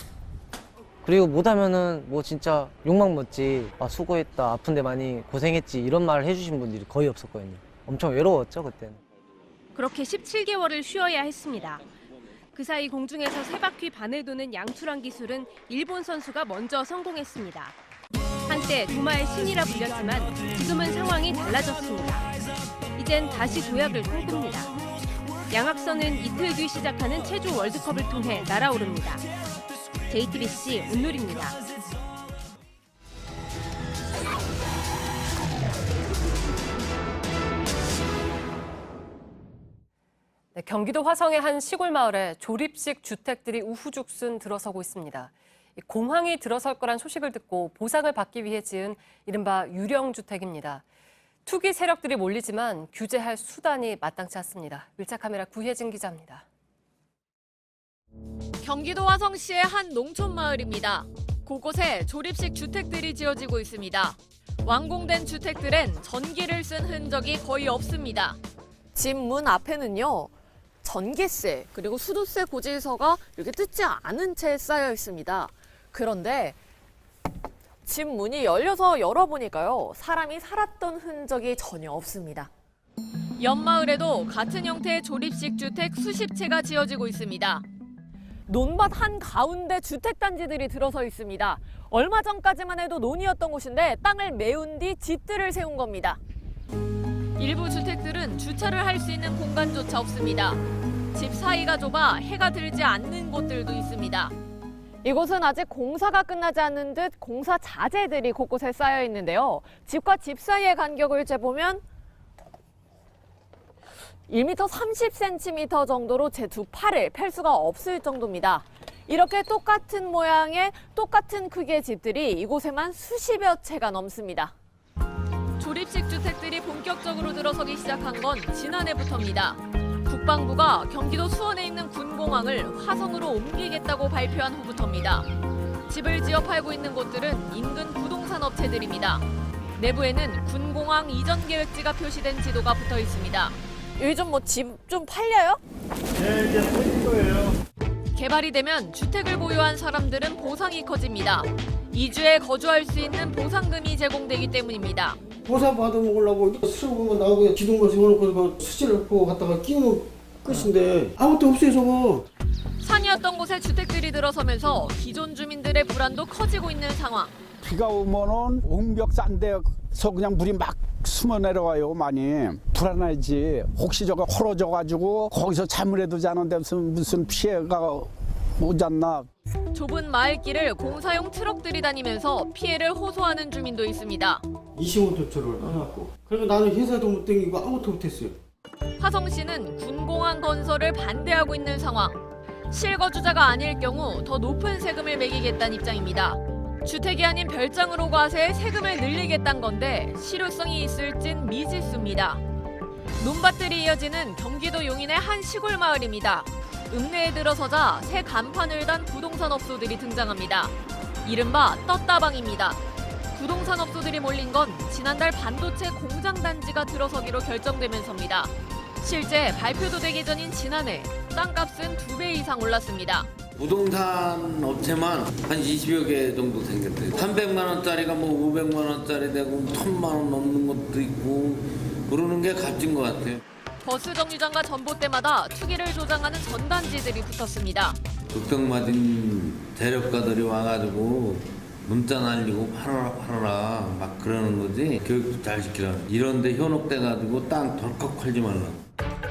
그리고 못하면은 뭐 진짜 욕만 먹지. 아, 수고했다, 아픈데 많이 고생했지 이런 말을 해주신 분들이 거의 없었거든요. 엄청 외로웠죠 그때는. 그렇게 17개월을 쉬어야 했습니다. 그 사이 공중에서 세 바퀴 반을 도는 양투란 기술은 일본 선수가 먼저 성공했습니다. 한때 도마의 신이라 불렸지만 지금은 상황이 달라졌습니다. 이젠 다시 도약을 꿈꿉니다. 양학선은 이틀 뒤 시작하는 체조 월드컵을 통해 날아오릅니다. JTBC 온누리입니다. 네, 경기도 화성의 한 시골 마을에 조립식 주택들이 우후죽순 들어서고 있습니다. 공황이 들어설 거란 소식을 듣고 보상을 받기 위해 지은 이른바 유령주택입니다. 투기 세력들이 몰리지만 규제할 수단이 마땅치 않습니다. 밀착카메라 구혜진 기자입니다. 경기도 화성시의 한 농촌 마을입니다. 곳곳에 조립식 주택들이 지어지고 있습니다. 완공된 주택들엔 전기를 쓴 흔적이 거의 없습니다. 집 문 앞에는요, 전기세 그리고 수도세 고지서가 이렇게 뜯지 않은 채 쌓여 있습니다. 그런데 집 문이 열려서 열어보니까요. 사람이 살았던 흔적이 전혀 없습니다. 옆마을에도 같은 형태의 조립식 주택 수십 채가 지어지고 있습니다. 논밭 한가운데 주택단지들이 들어서 있습니다. 얼마 전까지만 해도 논이었던 곳인데 땅을 메운 뒤 집들을 세운 겁니다. 일부 주택들은 주차를 할 수 있는 공간조차 없습니다. 집 사이가 좁아 해가 들지 않는 곳들도 있습니다. 이곳은 아직 공사가 끝나지 않은 듯 공사 자재들이 곳곳에 쌓여 있는데요. 집과 집 사이의 간격을 재보면 1m 30cm 정도로 제 두 팔을 펼 수가 없을 정도입니다. 이렇게 똑같은 모양의 똑같은 크기의 집들이 이곳에만 수십여 채가 넘습니다. 조립식 주택들이 본격적으로 들어서기 시작한 건 지난해부터입니다. 국방부가 경기도 수원에 있는 군공항을 화성으로 옮기겠다고 발표한 후부터입니다. 집을 지어 팔고 있는 곳들은 인근 부동산 업체들입니다. 내부에는 군공항 이전 계획지가 표시된 지도가 붙어 있습니다. 요즘 집 좀 팔려요? 네, 이제 팔릴 거예요. 개발이 되면 주택을 보유한 사람들은 보상이 커집니다. 2주에 거주할 수 있는 보상금이 제공되기 때문입니다. 보상 받아먹으려고 수로보면 나오고 기둥만 세워놓고 수치를 갖고 갖다가 끼우면 끝인데 아무것도 없어요 저거. 산이었던 곳에 주택들이 들어서면서 기존 주민들의 불안도 커지고 있는 상황. 비가 오면은 옹벽 싼 데서 그냥 물이 막 숨어 내려와요. 많이 불안하지. 혹시 저거 헐어져가지고 거기서 잠을 해두지 않은 데서 무슨 피해가 오지 않나. 좁은 마을길을 공사용 트럭들이 다니면서 피해를 호소하는 주민도 있습니다. 25도초를 해놨고 그래서 나는 회사도 못 다니고 아무것도 못했어요. 화성시는 군공항 건설을 반대하고 있는 상황. 실거주자가 아닐 경우 더 높은 세금을 매기겠다는 입장입니다. 주택이 아닌 별장으로 과세해 세금을 늘리겠다는 건데 실효성이 있을진 미지수입니다. 논밭들이 이어지는 경기도 용인의 한 시골 마을입니다. 읍내에 들어서자 새 간판을 단 부동산 업소들이 등장합니다. 이른바 떴다방입니다. 부동산 업소들이 몰린 건 지난달 반도체 공장 단지가 들어서기로 결정되면서입니다. 실제 발표도 되기 전인 지난해 땅값은 2배 이상 올랐습니다. 부동산 업체만 한 20여 개 정도 생겼대요. 300만 원짜리가 뭐 500만 원짜리 되고 1000만 원 넘는 것도 있고 그러는 게 값진 것 같아요. 버스 정류장과 전봇대마다 투기를 조장하는 전단지들이 붙었습니다. 걱정맞은 대력가들이 와가지고 문자 날리고 팔아라 막 그러는 거지. 교육도 잘 시키라. 이런데 현혹돼가지고 땅 덜컥 팔지 말라.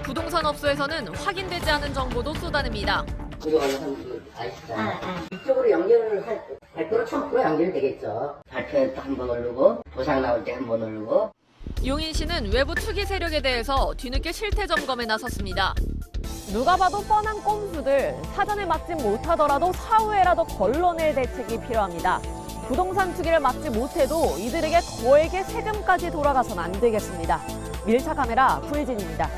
부동산 업소에서는 확인되지 않은 정보도 쏟아냅니다. 이쪽으로 연결을 할 발표로 1000% 연결되겠죠. 발표에 또 한 번 오르고 보상 나올 때 한 번 오르고. 용인시는 외부 투기 세력에 대해서 뒤늦게 실태 점검에 나섰습니다. 누가 봐도 뻔한 꼼수들, 사전에 막지 못하더라도 사후에라도 걸러낼 대책이 필요합니다. 부동산 투기를 막지 못해도 이들에게 거액의 세금까지 돌아가선 안 되겠습니다. 밀착 카메라 구혜진입니다.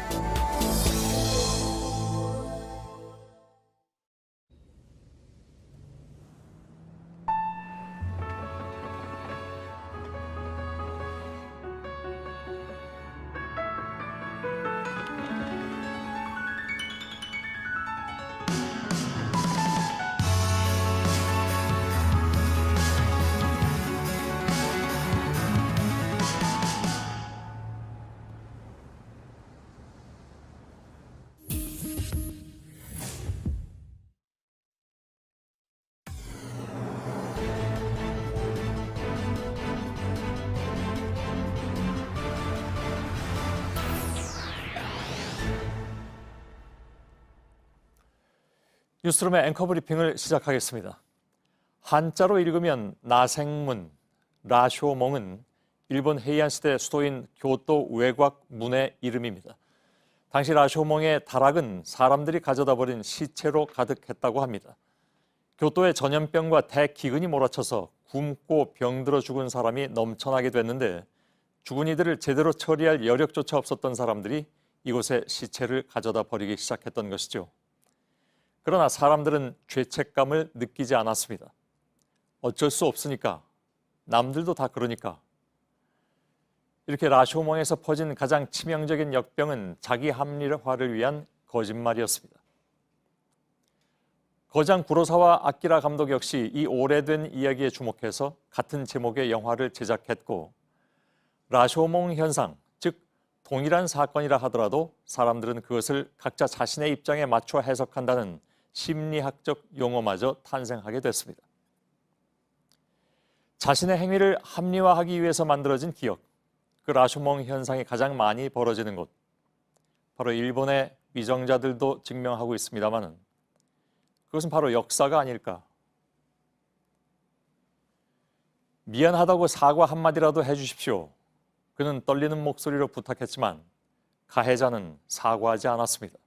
뉴스룸의 앵커 브리핑을 시작하겠습니다. 한자로 읽으면 나생문, 라쇼몽은 일본 헤이안 시대 수도인 교토 외곽 문의 이름입니다. 당시 라쇼몽의 다락은 사람들이 가져다 버린 시체로 가득했다고 합니다. 교토에 전염병과 대기근이 몰아쳐서 굶고 병들어 죽은 사람이 넘쳐나게 됐는데 죽은 이들을 제대로 처리할 여력조차 없었던 사람들이 이곳에 시체를 가져다 버리기 시작했던 것이죠. 그러나 사람들은 죄책감을 느끼지 않았습니다. 어쩔 수 없으니까, 남들도 다 그러니까. 이렇게 라쇼몽에서 퍼진 가장 치명적인 역병은 자기 합리화를 위한 거짓말이었습니다. 거장 구로사와 아키라 감독 역시 이 오래된 이야기에 주목해서 같은 제목의 영화를 제작했고, 라쇼몽 현상, 즉 동일한 사건이라 하더라도 사람들은 그것을 각자 자신의 입장에 맞춰 해석한다는 심리학적 용어마저 탄생하게 됐습니다. 자신의 행위를 합리화하기 위해서 만들어진 기억, 그 라쇼몽 현상이 가장 많이 벌어지는 곳, 바로 일본의 위정자들도 증명하고 있습니다마는 그것은 바로 역사가 아닐까. 미안하다고 사과 한마디라도 해주십시오. 그는 떨리는 목소리로 부탁했지만 가해자는 사과하지 않았습니다.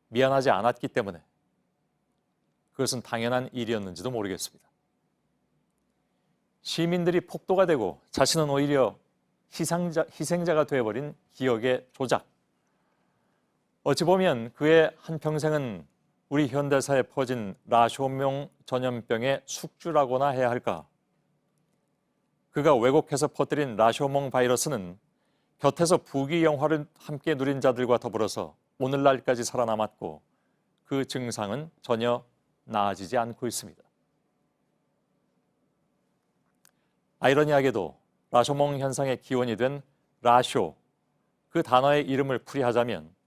미안하지 않았기 때문에 그것은 당연한 일이었는지도 모르겠습니다. 시민들이 폭도가 되고 자신은 오히려 희생자가 되어버린 기억의 조작. 어찌 보면 그의 한평생은 우리 현대사에 퍼진 라쇼몽 전염병의 숙주라고나 해야 할까. 그가 왜곡해서 퍼뜨린 라쇼몽 바이러스는 곁에서 부귀 영화를 함께 누린 자들과 더불어서 오늘날까지 살아남았고 그 증상은 전혀 나아지지 않고 있습니다. 아이러니하게도 라쇼몽 현상의 기원이 된 라쇼, 그 단어의 이름을 풀이하자면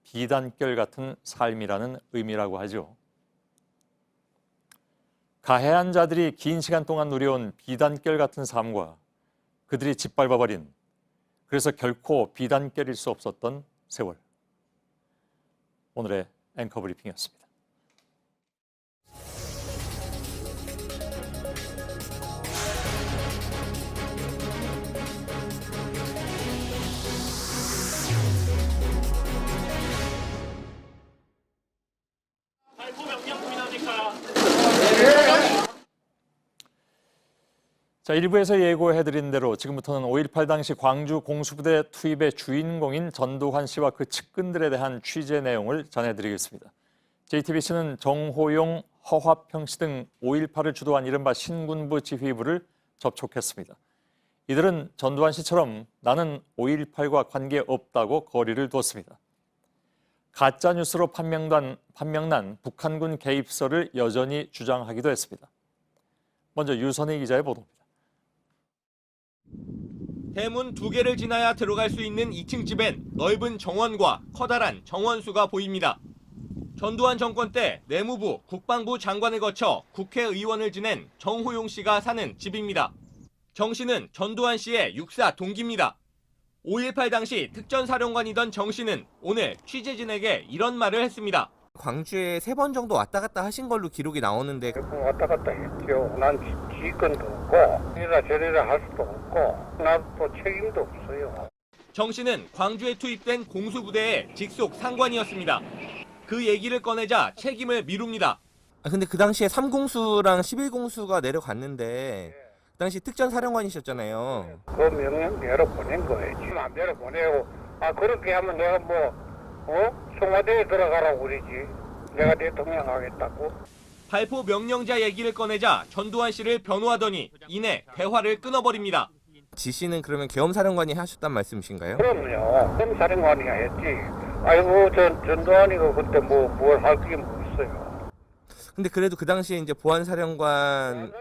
비단결 같은 삶이라는 의미라고 하죠. 가해한 자들이 긴 시간 동안 누려온 비단결 같은 삶과 그들이 짓밟아버린, 그래서 결코 비단결일 수 없었던 세월. 오늘의 앵커 브리핑이었습니다. 자, 1부에서 예고해드린 대로 지금부터는 5.18 당시 광주 공수부대 투입의 주인공인 전두환 씨와 그 측근들에 대한 취재 내용을 전해드리겠습니다. JTBC는 정호용, 허화평 씨 등 5.18을 주도한 이른바 신군부 지휘부를 접촉했습니다. 이들은 전두환 씨처럼 나는 5.18과 관계없다고 거리를 두었습니다. 가짜뉴스로 판명난 북한군 개입설을 여전히 주장하기도 했습니다. 먼저 유선희 기자의 보도입니다. 대문 2개를 지나야 들어갈 수 있는 2층 집엔 넓은 정원과 커다란 정원수가 보입니다. 전두환 정권 때 내무부, 국방부 장관을 거쳐 국회의원을 지낸 정호용 씨가 사는 집입니다. 정 씨는 전두환 씨의 육사 동기입니다. 5.18 당시 특전사령관이던 정 씨는 오늘 취재진에게 이런 말을 했습니다. 광주에 3번 정도 왔다 갔다 하신 걸로 기록이 나오는데 왔다 갔다 했죠. 난 지휘권도 없고 이라 저리라 할 수도 없고 나도 또 책임도 없어요. 정 씨는 광주에 투입된 공수부대의 직속 상관이었습니다. 그 얘기를 꺼내자 책임을 미룹니다. 근데 그 당시에 3공수랑 11공수가 내려갔는데 그 당시 특전사령관이셨잖아요. 그 명령 내려보낸 거예요. 지금 안 내려보내고 그렇게 하면 내가 청와대에 들어가라고 그러지. 내가 대통령 하겠다고. 발포 명령자 얘기를 꺼내자 전두환 씨를 변호하더니 이내 대화를 끊어버립니다. 지시는 그러면 계엄사령관이 하셨단 말씀이신가요? 그럼요. 계엄사령관이 했지. 아이고 전두환이가 그때 뭘 할 게 뭐 있어요. 근데 그래도 그 당시에 이제 보안사령관이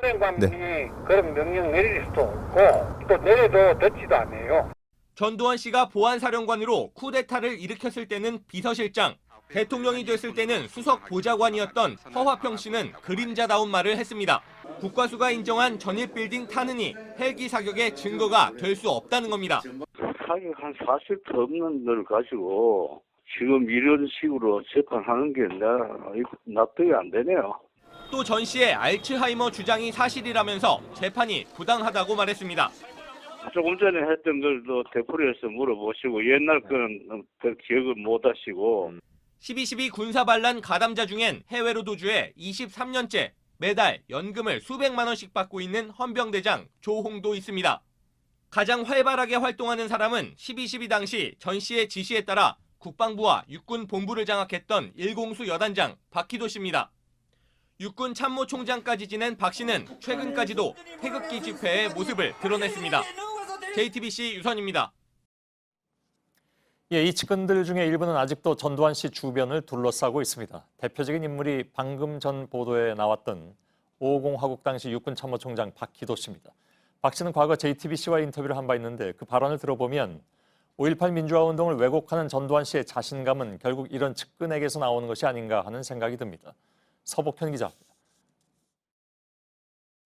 그런 명령 내릴 수도 없고 또 내려도 듣지도 않아요. 전두환 씨가 보안사령관으로 쿠데타를 일으켰을 때는 비서실장, 대통령이 됐을 때는 수석 보좌관이었던 허화평 씨는 그림자다운 말을 했습니다. 국과수가 인정한 전일빌딩 타는이 헬기 사격의 증거가 될 수 없다는 겁니다. 사격한 사실도 없는 걸 가지고 지금 이런 식으로 재판하는 게 납득이 안 되네요. 또 전 씨의 알츠하이머 주장이 사실이라면서 재판이 부당하다고 말했습니다. 조금 전에 했던 걸도 되풀이해서 물어보시고 옛날 거는 기억을 못 하시고 12.12 군사반란 가담자 중엔 해외로 도주해 23년째 매달 연금을 수백만 원씩 받고 있는 헌병대장 조홍도 있습니다. 가장 활발하게 활동하는 사람은 12.12 당시 전 씨의 지시에 따라 국방부와 육군 본부를 장악했던 1공수 여단장 박희도 씨입니다. 육군 참모총장까지 지낸 박 씨는 최근까지도 태극기 집회의 모습을 드러냈습니다. JTBC 유선입니다. 예, 이 측근들 중에 일부는 아직도 전두환 씨 주변을 둘러싸고 있습니다. 대표적인 인물이 방금 전 보도에 나왔던 5.50 화국 당시 육군참모총장 박희도 씨입니다. 박 씨는 과거 JTBC와 인터뷰를 한 바 있는데 그 발언을 들어보면 5.18 민주화 운동을 왜곡하는 전두환 씨의 자신감은 결국 이런 측근에게서 나오는 것이 아닌가 하는 생각이 듭니다. 서복현 기자입니다.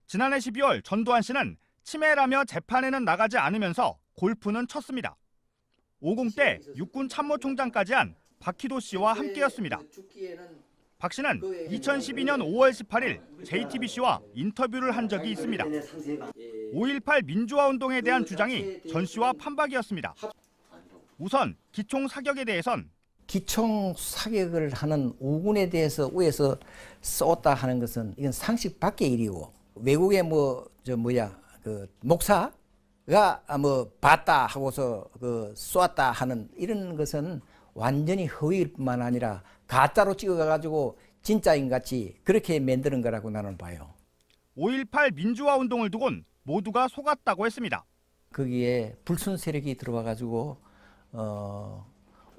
지난해 12월 전두환 씨는 치매라며 재판에는 나가지 않으면서 골프는 쳤습니다. 50 때 육군 참모총장까지 한 박희도 씨와 함께였습니다. 박 씨는 2012년 5월 18일 JTBC와 인터뷰를 한 적이 있습니다. 5.18 민주화 운동에 대한 주장이 전 씨와 판박이었습니다. 우선 기총 사격에 대해선 기총 사격을 하는 오군에 대해서 위에서 쏘았다 하는 것은 이건 상식 밖의 일이고 외국의 목사가 봤다 하고서 쏘았다 하는 이런 것은 완전히 허위일 뿐만 아니라 가짜로 찍어가지고 진짜인 같이 그렇게 만드는 거라고 나는 봐요. 5.18 민주화 운동을 두곤 모두가 속았다고 했습니다. 거기에 불순 세력이 들어와가지고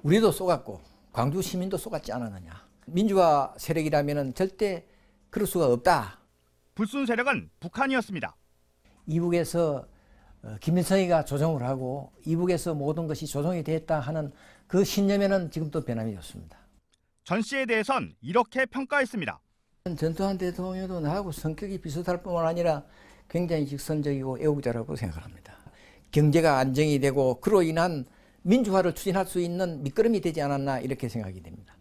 우리도 속았고 광주 시민도 속았지 않았느냐. 민주화 세력이라면 절대 그럴 수가 없다. 불순 세력은 북한이었습니다. 이북에서 김일성이가 조종을 하고 이북에서 모든 것이 조종이 됐다 하는 그 신념에는 지금도 변함이 없습니다. 전 씨에 대해선 이렇게 평가했습니다. 전두환 대통령도 나하고 성격이 비슷할 뿐만 아니라 굉장히 직선적이고 애국자라고 생각합니다. 경제가 안정이 되고 그로 인한 민주화를 추진할 수 있는 밑거름이 되지 않았나 이렇게 생각이 됩니다.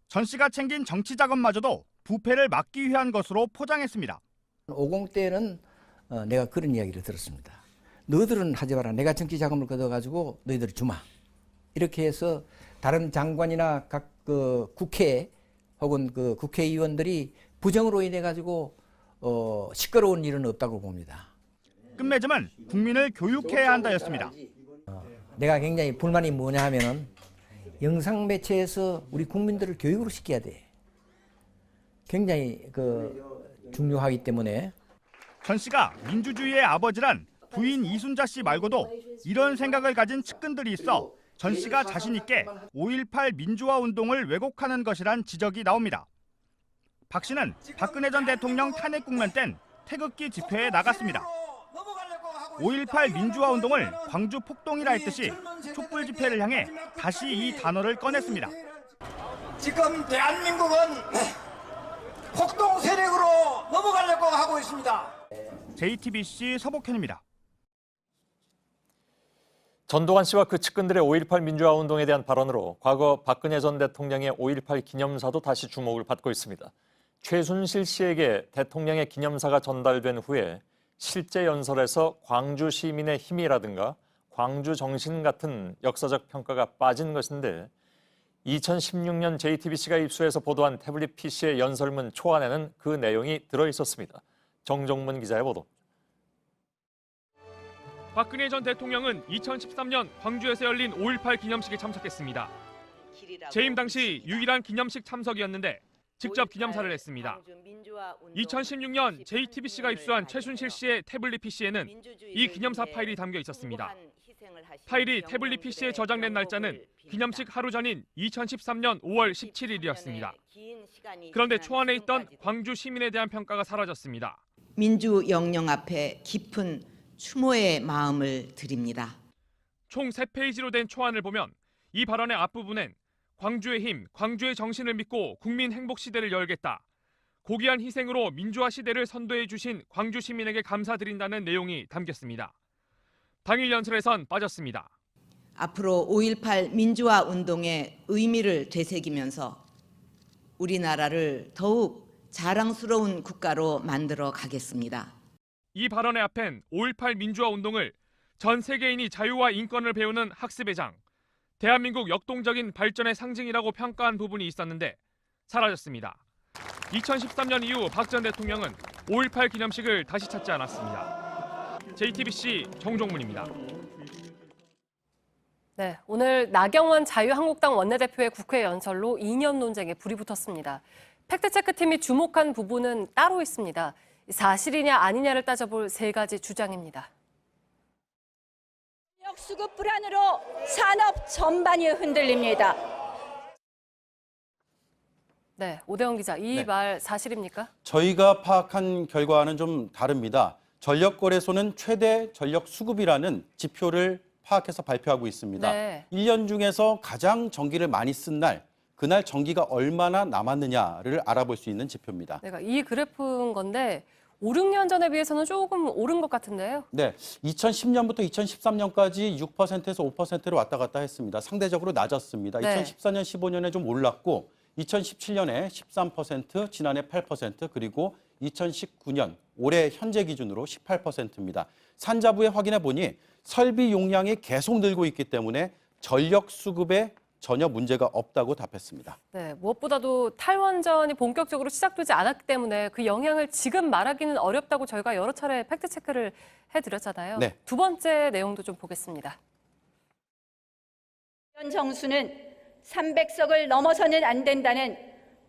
전 씨가 챙긴 정치 자금마저도 부패를 막기 위한 것으로 포장했습니다. 50 때는 내가 그런 이야기를 들었습니다. 너희들은 하지 마라. 내가 정치 자금을 걷어가지고 너희들이 주마. 이렇게 해서 다른 장관이나 각 국회 혹은 국회의원들이 부정으로 인해 가지고 시끄러운 일은 없다고 봅니다. 끝맺음은 국민을 교육해야 한다였습니다. 내가 굉장히 불만이 뭐냐 하면은 영상 매체에서 우리 국민들을 교육으로 시켜야 돼. 굉장히 중요하기 때문에. 전 씨가 민주주의의 아버지란 부인 이순자 씨 말고도 이런 생각을 가진 측근들이 있어 전 씨가 자신 있게 5.18 민주화 운동을 왜곡하는 것이란 지적이 나옵니다. 박 씨는 박근혜 전 대통령 탄핵 국면 땐 태극기 집회에 나갔습니다. 5.18 민주화 운동을 광주 폭동이라 했듯이 촛불 집회를 향해 다시 이 단어를 꺼냈습니다. 지금 대한민국은 폭동 세력으로 넘어가려고 하고 있습니다. JTBC 서복현입니다. 전두환 씨와 그 측근들의 5.18 민주화 운동에 대한 발언으로 과거 박근혜 전 대통령의 5.18 기념사도 다시 주목을 받고 있습니다. 최순실 씨에게 대통령의 기념사가 전달된 후에 실제 연설에서 광주 시민의 힘이라든가 광주 정신 같은 역사적 평가가 빠진 것인데 2016년 JTBC가 입수해서 보도한 태블릿 PC의 연설문 초안에는 그 내용이 들어있었습니다. 정종문 기자의 보도. 박근혜 전 대통령은 2013년 광주에서 열린 5.18 기념식에 참석했습니다. 재임 당시 유일한 기념식 참석이었는데 직접 기념사를 했습니다. 2016년 JTBC가 입수한 최순실 씨의 태블릿 PC에는 이 기념사 파일이 담겨 있었습니다. 파일이 태블릿 PC에 저장된 날짜는 기념식 하루 전인 2013년 5월 17일이었습니다. 그런데 초안에 있던 광주 시민에 대한 평가가 사라졌습니다. 민주 영령 앞에 깊은 추모의 마음을 드립니다. 총 3페이지로 된 초안을 보면 이 발언의 앞부분엔 광주의 힘, 광주의 정신을 믿고 국민 행복 시대를 열겠다. 고귀한 희생으로 민주화 시대를 선도해 주신 광주 시민에게 감사드린다는 내용이 담겼습니다. 당일 연설에선 빠졌습니다. 앞으로 5.18 민주화 운동의 의미를 되새기면서 우리나라를 더욱 자랑스러운 국가로 만들어 가겠습니다. 이 발언의 앞엔 5.18 민주화 운동을 전 세계인이 자유와 인권을 배우는 학습의 장, 대한민국 역동적인 발전의 상징이라고 평가한 부분이 있었는데 사라졌습니다. 2013년 이후 박 전 대통령은 5.18 기념식을 다시 찾지 않았습니다. JTBC 정종문입니다. 네, 오늘 나경원 자유한국당 원내대표의 국회 연설로 이념 논쟁에 불이 붙었습니다. 팩트체크팀이 주목한 부분은 따로 있습니다. 사실이냐 아니냐를 따져볼 세 가지 주장입니다. 수급 불안으로 산업 전반이 흔들립니다. 네, 오대영 기자, 이 말 사실입니까? 저희가 파악한 결과와는 좀 다릅니다. 전력거래소는 최대 전력 수급이라는 지표를 파악해서 발표하고 있습니다. 네. 1년 중에서 가장 전기를 많이 쓴 날, 그날 전기가 얼마나 남았느냐를 알아볼 수 있는 지표입니다. 내가 이 그래프인 건데 5, 6년 전에 비해서는 조금 오른 것 같은데요. 네, 2010년부터 2013년까지 6%에서 5%로 왔다 갔다 했습니다. 상대적으로 낮았습니다. 네. 2014년, 15년에 좀 올랐고 2017년에 13%, 지난해 8%, 그리고 2019년 올해 현재 기준으로 18%입니다. 산자부에 확인해 보니 설비 용량이 계속 늘고 있기 때문에 전력 수급에 전혀 문제가 없다고 답했습니다. 네, 무엇보다도 탈원전이 본격적으로 시작되지 않았기 때문에 그 영향을 지금 말하기는 어렵다고 저희가 여러 차례 팩트체크를 해드렸잖아요. 네. 두 번째 내용도 좀 보겠습니다. 현 정수는 300석을 넘어서는 안 된다는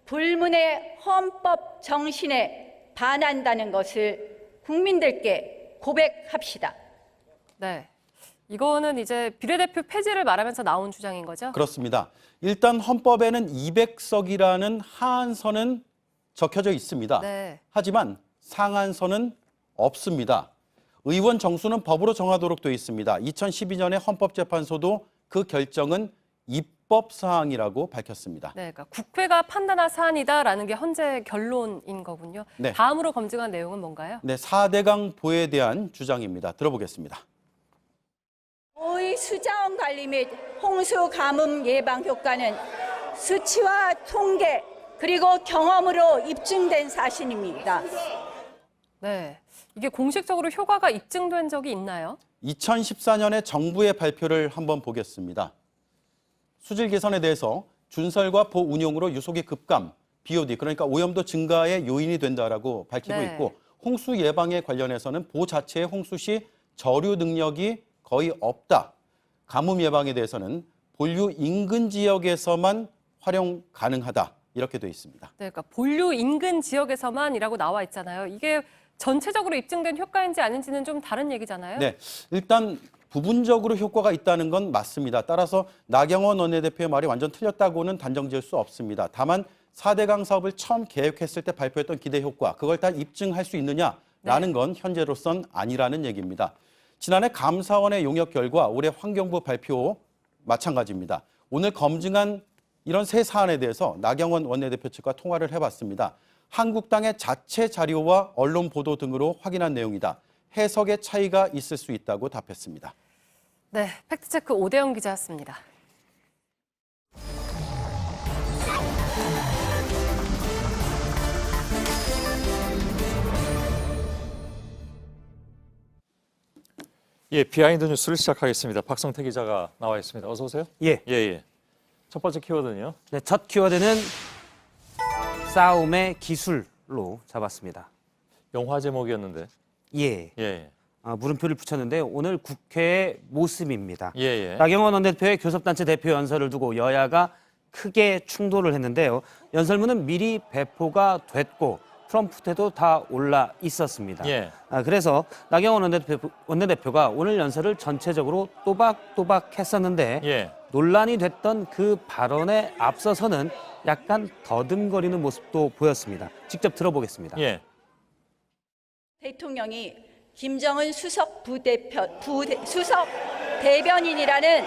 불문의 헌법 정신에 반한다는 것을 국민들께 고백합시다. 네, 이거는 이제 비례대표 폐지를 말하면서 나온 주장인 거죠? 그렇습니다. 일단 헌법에는 200석이라는 하한선은 적혀져 있습니다. 네. 하지만 상한선은 없습니다. 의원 정수는 법으로 정하도록 되어 있습니다. 2012년에 헌법재판소도 그 결정은 입법 사항이라고 밝혔습니다. 네, 그러니까 국회가 판단할 사안이다라는 게 현재 결론인 거군요. 네. 다음으로 검증한 내용은 뭔가요? 네, 4대강 보에 대한 주장입니다. 들어보겠습니다. 오의 수자원 관리 및 홍수 가뭄 예방 효과는 수치와 통계 그리고 경험으로 입증된 사실입니다. 네, 이게 공식적으로 효과가 입증된 적이 있나요? 2014년에 정부의 발표를 한번 보겠습니다. 수질 개선에 대해서 준설과 보운용으로 유속의 급감, BOD, 그러니까 오염도 증가의 요인이 된다라고 밝히고 네. 있고, 홍수 예방에 관련해서는 보 자체의 홍수 시 저류 능력이 거의 없다. 가뭄 예방에 대해서는 본류 인근 지역에서만 활용 가능하다. 이렇게 돼 있습니다. 네, 그러니까 본류 인근 지역에서만이라고 나와 있잖아요. 이게 전체적으로 입증된 효과인지 아닌지는 좀 다른 얘기잖아요. 네, 일단 부분적으로 효과가 있다는 건 맞습니다. 따라서 나경원 원내대표의 말이 완전 틀렸다고는 단정지을 수 없습니다. 다만 4대강 사업을 처음 계획했을 때 발표했던 기대 효과, 그걸 다 입증할 수 있느냐라는 건 현재로선 아니라는 얘기입니다. 지난해 감사원의 용역 결과 올해 환경부 발표 마찬가지입니다. 오늘 검증한 이런 세 사안에 대해서 나경원 원내대표 측과 통화를 해봤습니다. 한국당의 자체 자료와 언론 보도 등으로 확인한 내용이다. 해석의 차이가 있을 수 있다고 답했습니다. 네, 팩트체크 오대영 기자였습니다. 예, 비하인드 뉴스를 시작하겠습니다. 박성태 기자가 나와 있습니다. 어서 오세요. 예. 첫 번째 키워드는요? 네, 첫 키워드는 싸움의 기술로 잡았습니다. 영화 제목이었는데. 예. 물음표를 붙였는데요. 오늘 국회의 모습입니다. 예. 나경원 원내대표의 교섭단체 대표 연설을 두고 여야가 크게 충돌을 했는데요. 연설문은 미리 배포가 됐고 프롬프트에도 다 올라 있었습니다. 예. 그래서 나경원 원내대표가 오늘 연설을 전체적으로 또박또박 했었는데 예. 논란이 됐던 그 발언에 앞서서는 약간 더듬거리는 모습도 보였습니다. 직접 들어보겠습니다. 예. 대통령이 김정은 수석 수석 대변인이라는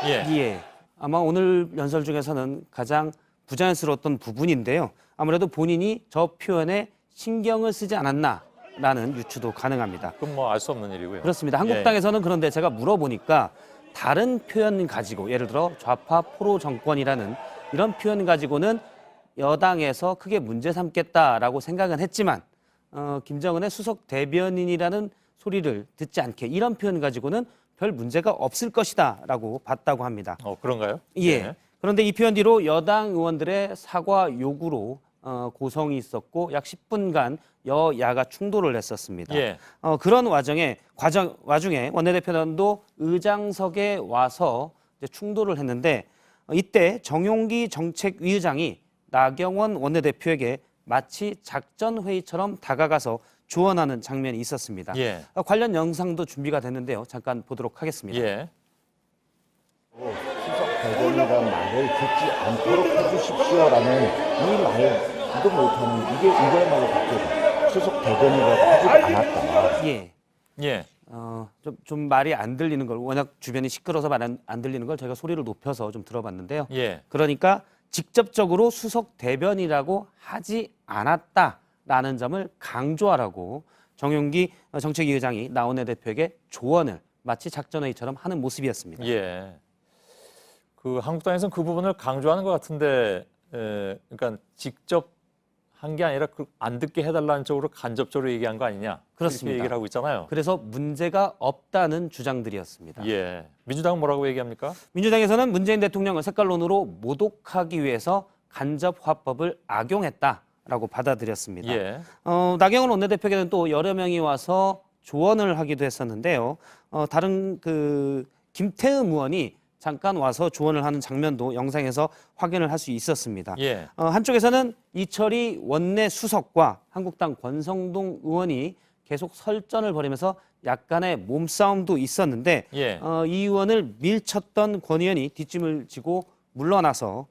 예. 아마 오늘 연설 중에서는 가장 부자연스러웠던 부분인데요. 아무래도 본인이 저 표현에 신경을 쓰지 않았나라는 유추도 가능합니다. 그건 뭐 알 수 없는 일이고요. 그렇습니다. 한국당에서는 그런데 제가 물어보니까 다른 표현 가지고 예를 들어 좌파 포로 정권이라는 이런 표현 가지고는 여당에서 크게 문제 삼겠다라고 생각은 했지만 김정은의 수석 대변인이라는 소리를 듣지 않게 이런 표현 가지고는 별 문제가 없을 것이다라고 봤다고 합니다. 그런가요? 예. 그런데 이 표현 뒤로 여당 의원들의 사과 요구로 고성이 있었고 약 10분간 여야가 충돌을 했었습니다. 예. 그런 와중에 원내대표단도 의장석에 와서 이제 충돌을 했는데 이때 정용기 정책위의장이 나경원 원내대표에게 마치 작전회의처럼 다가가서 조언하는 장면이 있었습니다. 예. 관련 영상도 준비가 됐는데요. 잠깐 보도록 하겠습니다. 예. 수석 대변이라는 말을 듣지 않도록 해주십시오라는 이 말도 못하는 이게 이거야말로 바뀌다. 수석 대변이라고 하지 않았다. 예. 예. 좀 말이 안 들리는 걸, 워낙 주변이 시끄러워서 말 안 들리는 걸 저희가 소리를 높여서 좀 들어봤는데요. 예. 그러니까 직접적으로 수석 대변이라고 하지 않았다라는 점을 강조하라고 정용기 정책위 의장이 나원내 대표에게 조언을 마치 작전회의처럼 하는 모습이었습니다. 예. 그 한국당에서는 그 부분을 강조하는 것 같은데, 그러니까 직접 한 게 아니라 안 듣게 해달라는 쪽으로 간접적으로 얘기한 거 아니냐? 그렇습니다. 이렇게 얘기를 하고 있잖아요. 그래서 문제가 없다는 주장들이었습니다. 예. 민주당은 뭐라고 얘기합니까? 민주당에서는 문재인 대통령을 색깔론으로 모독하기 위해서 간접화법을 악용했다라고 받아들였습니다. 예. 나경원 원내대표에게는 또 여러 명이 와서 조언을 하기도 했었는데요. 다른 김태흠 의원이 잠깐 와서 조언을 하는 장면도 영상에서 확인을 할 수 있었습니다. 예. 한쪽에서는 이철희 원내 수석과 한국당 권성동 의원이 계속 설전을 벌이면서 약간의 몸싸움도 있었는데 예. 이 의원을 밀쳤던 권 의원이 뒷짐을 지고 물러나서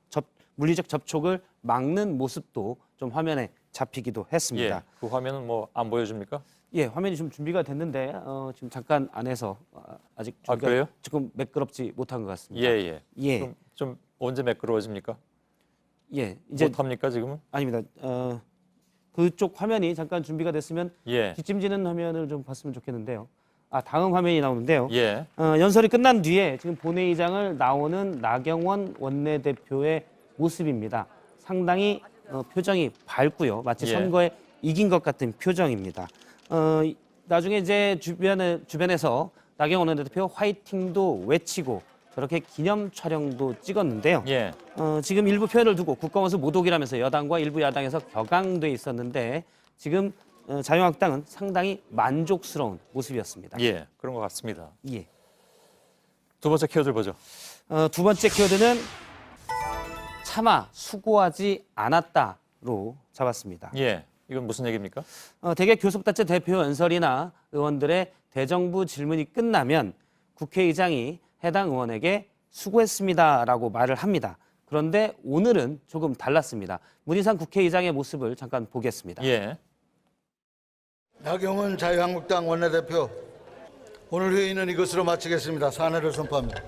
물리적 접촉을 막는 모습도 좀 화면에 잡히기도 했습니다. 예. 그 화면은 뭐 안 보여줍니까? 예, 화면이 좀 준비가 됐는데 지금 잠깐 안에서 아직 준비가 그래요? 조금 매끄럽지 못한 것 같습니다. 예. 예. 그럼 좀 언제 매끄러워집니까? 예, 이제 못합니까 지금은? 아닙니다. 그쪽 화면이 잠깐 준비가 됐으면 예. 뒷짐지는 화면을 좀 봤으면 좋겠는데요. 다음 화면이 나오는데요. 예. 연설이 끝난 뒤에 지금 본회의장을 나오는 나경원 원내대표의 모습입니다. 상당히 표정이 밝고요. 마치 예. 선거에 이긴 것 같은 표정입니다. 나중에 이제 주변에서 나경원 원내대표 화이팅도 외치고 저렇게 기념 촬영도 찍었는데요. 예. 지금 일부 표현을 두고 국가원수 모독이라면서 여당과 일부 야당에서 격앙돼 있었는데 지금 자유한국당은 상당히 만족스러운 모습이었습니다. 예. 그런 것 같습니다. 예. 두 번째 키워드 보죠. 두 번째 키워드는 차마 수고하지 않았다로 잡았습니다. 예. 이건 무슨 얘기입니까? 대개 교섭단체 대표 연설이나 의원들의 대정부 질문이 끝나면 국회의장이 해당 의원에게 수고했습니다라고 말을 합니다. 그런데 오늘은 조금 달랐습니다. 문희상 국회의장의 모습을 잠깐 보겠습니다. 예. 나경원 자유한국당 원내대표, 오늘 회의는 이것으로 마치겠습니다. 사내를 선포합니다.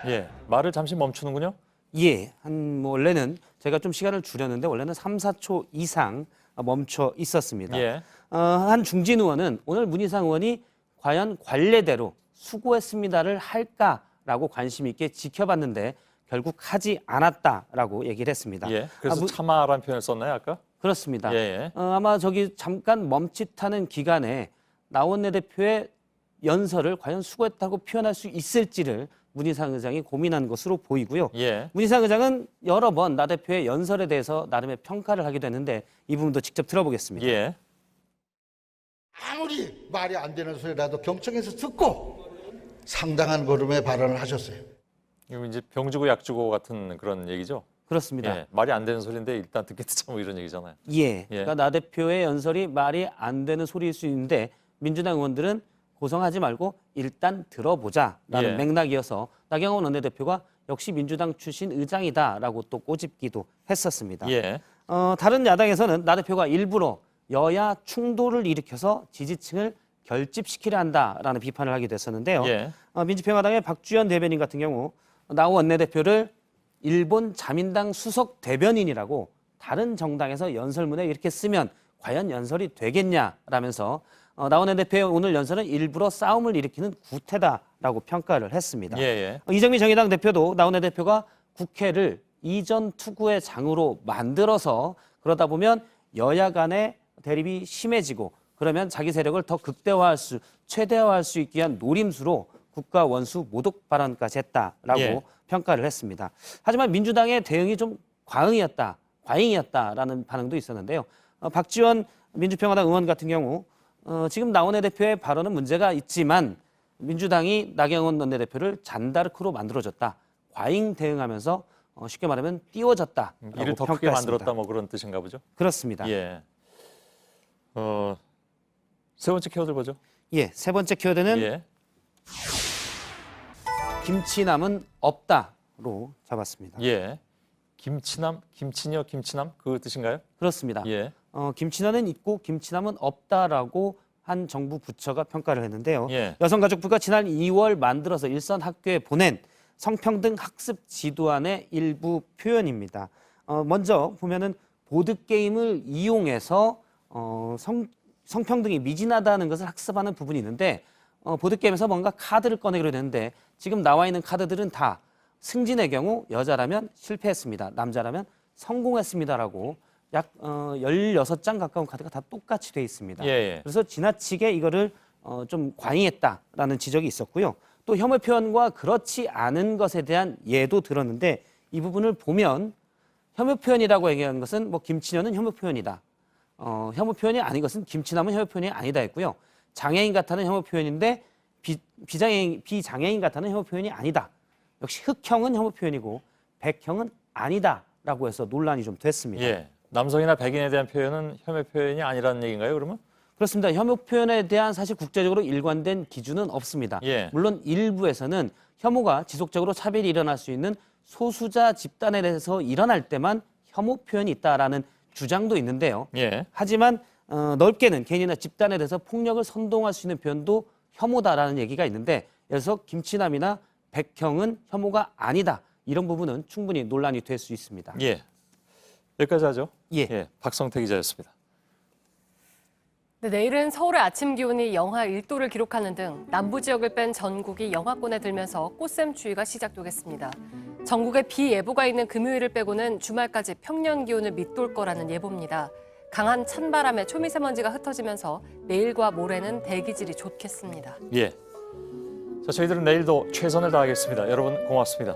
예. 말을 잠시 멈추는군요. 예, 원래는 제가 좀 시간을 줄였는데 원래는 3, 4초 이상 멈춰 있었습니다. 예. 한 중진 의원은 오늘 문희상 의원이 과연 관례대로 수고했습니다를 할까라고 관심 있게 지켜봤는데 결국 하지 않았다라고 얘기를 했습니다. 예. 그래서 차마라는 표현을 썼나요, 아까? 그렇습니다. 예. 아마 저기 잠깐 멈칫하는 기간에 나원내 대표의 연설을 과연 수고했다고 표현할 수 있을지를 문희상 의장이 고민한 것으로 보이고요. 예. 문희상 의장은 여러 번 나 대표의 연설에 대해서 나름의 평가를 하기도 했는데 이 부분도 직접 들어보겠습니다. 예. 아무리 말이 안 되는 소리라도 경청해서 듣고 상당한 걸음의 발언을 하셨어요. 이거 이제 병주고 약주고 같은 그런 얘기죠? 그렇습니다. 예. 말이 안 되는 소리인데 일단 듣게 듣자 뭐 이런 얘기잖아요. 예. 그러니까 나 대표의 연설이 말이 안 되는 소리일 수 있는데 민주당 의원들은 고성하지 말고 일단 들어보자라는 예. 맥락이어서 나경원 원내대표가 역시 민주당 출신 의장이다라고 또 꼬집기도 했었습니다. 예. 다른 야당에서는 나 대표가 일부러 여야 충돌을 일으켜서 지지층을 결집시키려 한다라는 비판을 하기도 했었는데요. 예. 민주평화당의 박주연 대변인 같은 경우 나 원내대표를 일본 자민당 수석 대변인이라고 다른 정당에서 연설문에 이렇게 쓰면 과연 연설이 되겠냐라면서 나 원내대표의 오늘 연설은 일부러 싸움을 일으키는 구태다라고 평가를 했습니다. 예. 이정미 정의당 대표도 나 원내대표가 국회를 이전 투구의 장으로 만들어서 그러다 보면 여야 간의 대립이 심해지고 그러면 자기 세력을 더 최대화할 수 있게 한 노림수로 국가 원수 모독 발언까지 했다라고 예. 평가를 했습니다. 하지만 민주당의 대응이 좀 과잉이었다라는 반응도 있었는데요. 박지원 민주평화당 의원 같은 경우 지금 나 원내대표의 발언은 문제가 있지만 민주당이 나경원 원내대표를 잔다르크로 만들어줬다. 과잉 대응하면서 쉽게 말하면 띄워졌다라고 일을 더 크게 평가했습니다. 만들었다 뭐 그런 뜻인가 보죠? 그렇습니다. 예. 세 번째 키워드 보죠. 예, 세 번째 키워드는 예. 김치남은 없다로 잡았습니다. 예. 김치남, 김치녀, 김치남 그 뜻인가요? 그렇습니다. 예. 김치남은 있고 김치남은 없다라고 한 정부 부처가 평가를 했는데요. 예. 여성가족부가 지난 2월 만들어서 일선 학교에 보낸 성평등 학습 지도안의 일부 표현입니다. 먼저 보면은 보드 게임을 이용해서 성평등이 미진하다는 것을 학습하는 부분이 있는데 보드 게임에서 뭔가 카드를 꺼내기로 되는데 지금 나와 있는 카드들은 다 승진의 경우 여자라면 실패했습니다. 남자라면 성공했습니다라고 약 16장 가까운 카드가 다 똑같이 돼 있습니다. 예. 그래서 지나치게 이거를 좀 과잉했다라는 지적이 있었고요. 또 혐오 표현과 그렇지 않은 것에 대한 예도 들었는데 이 부분을 보면 혐오 표현이라고 얘기하는 것은 뭐 김치녀는 혐오 표현이다. 혐오 표현이 아닌 것은 김치남은 혐오 표현이 아니다 했고요. 장애인 같다는 혐오 표현인데 비장애인 같다는 혐오 표현이 아니다. 역시 흑형은 혐오 표현이고 백형은 아니다라고 해서 논란이 좀 됐습니다. 예. 남성이나 백인에 대한 표현은 혐오 표현이 아니라는 얘기인가요, 그러면? 그렇습니다. 혐오 표현에 대한 사실 국제적으로 일관된 기준은 없습니다. 예. 물론 일부에서는 혐오가 지속적으로 차별이 일어날 수 있는 소수자 집단에 대해서 일어날 때만 혐오 표현이 있다라는 주장도 있는데요. 예. 하지만 넓게는 개인이나 집단에 대해서 폭력을 선동할 수 있는 표현도 혐오다라는 얘기가 있는데 예를 들어서 김치남이나 백형은 혐오가 아니다. 이런 부분은 충분히 논란이 될 수 있습니다. 예. 여기까지 하죠. 예. 박성태 기자였습니다. 네, 내일은 서울의 아침 기온이 영하 1도를 기록하는 등 남부 지역을 뺀 전국이 영하권에 들면서 꽃샘추위가 시작되겠습니다. 전국에 비 예보가 있는 금요일을 빼고는 주말까지 평년 기온을 밑돌 거라는 예보입니다. 강한 찬바람에 초미세먼지가 흩어지면서 내일과 모레는 대기질이 좋겠습니다. 예. 자, 저희들은 내일도 최선을 다하겠습니다. 여러분 고맙습니다.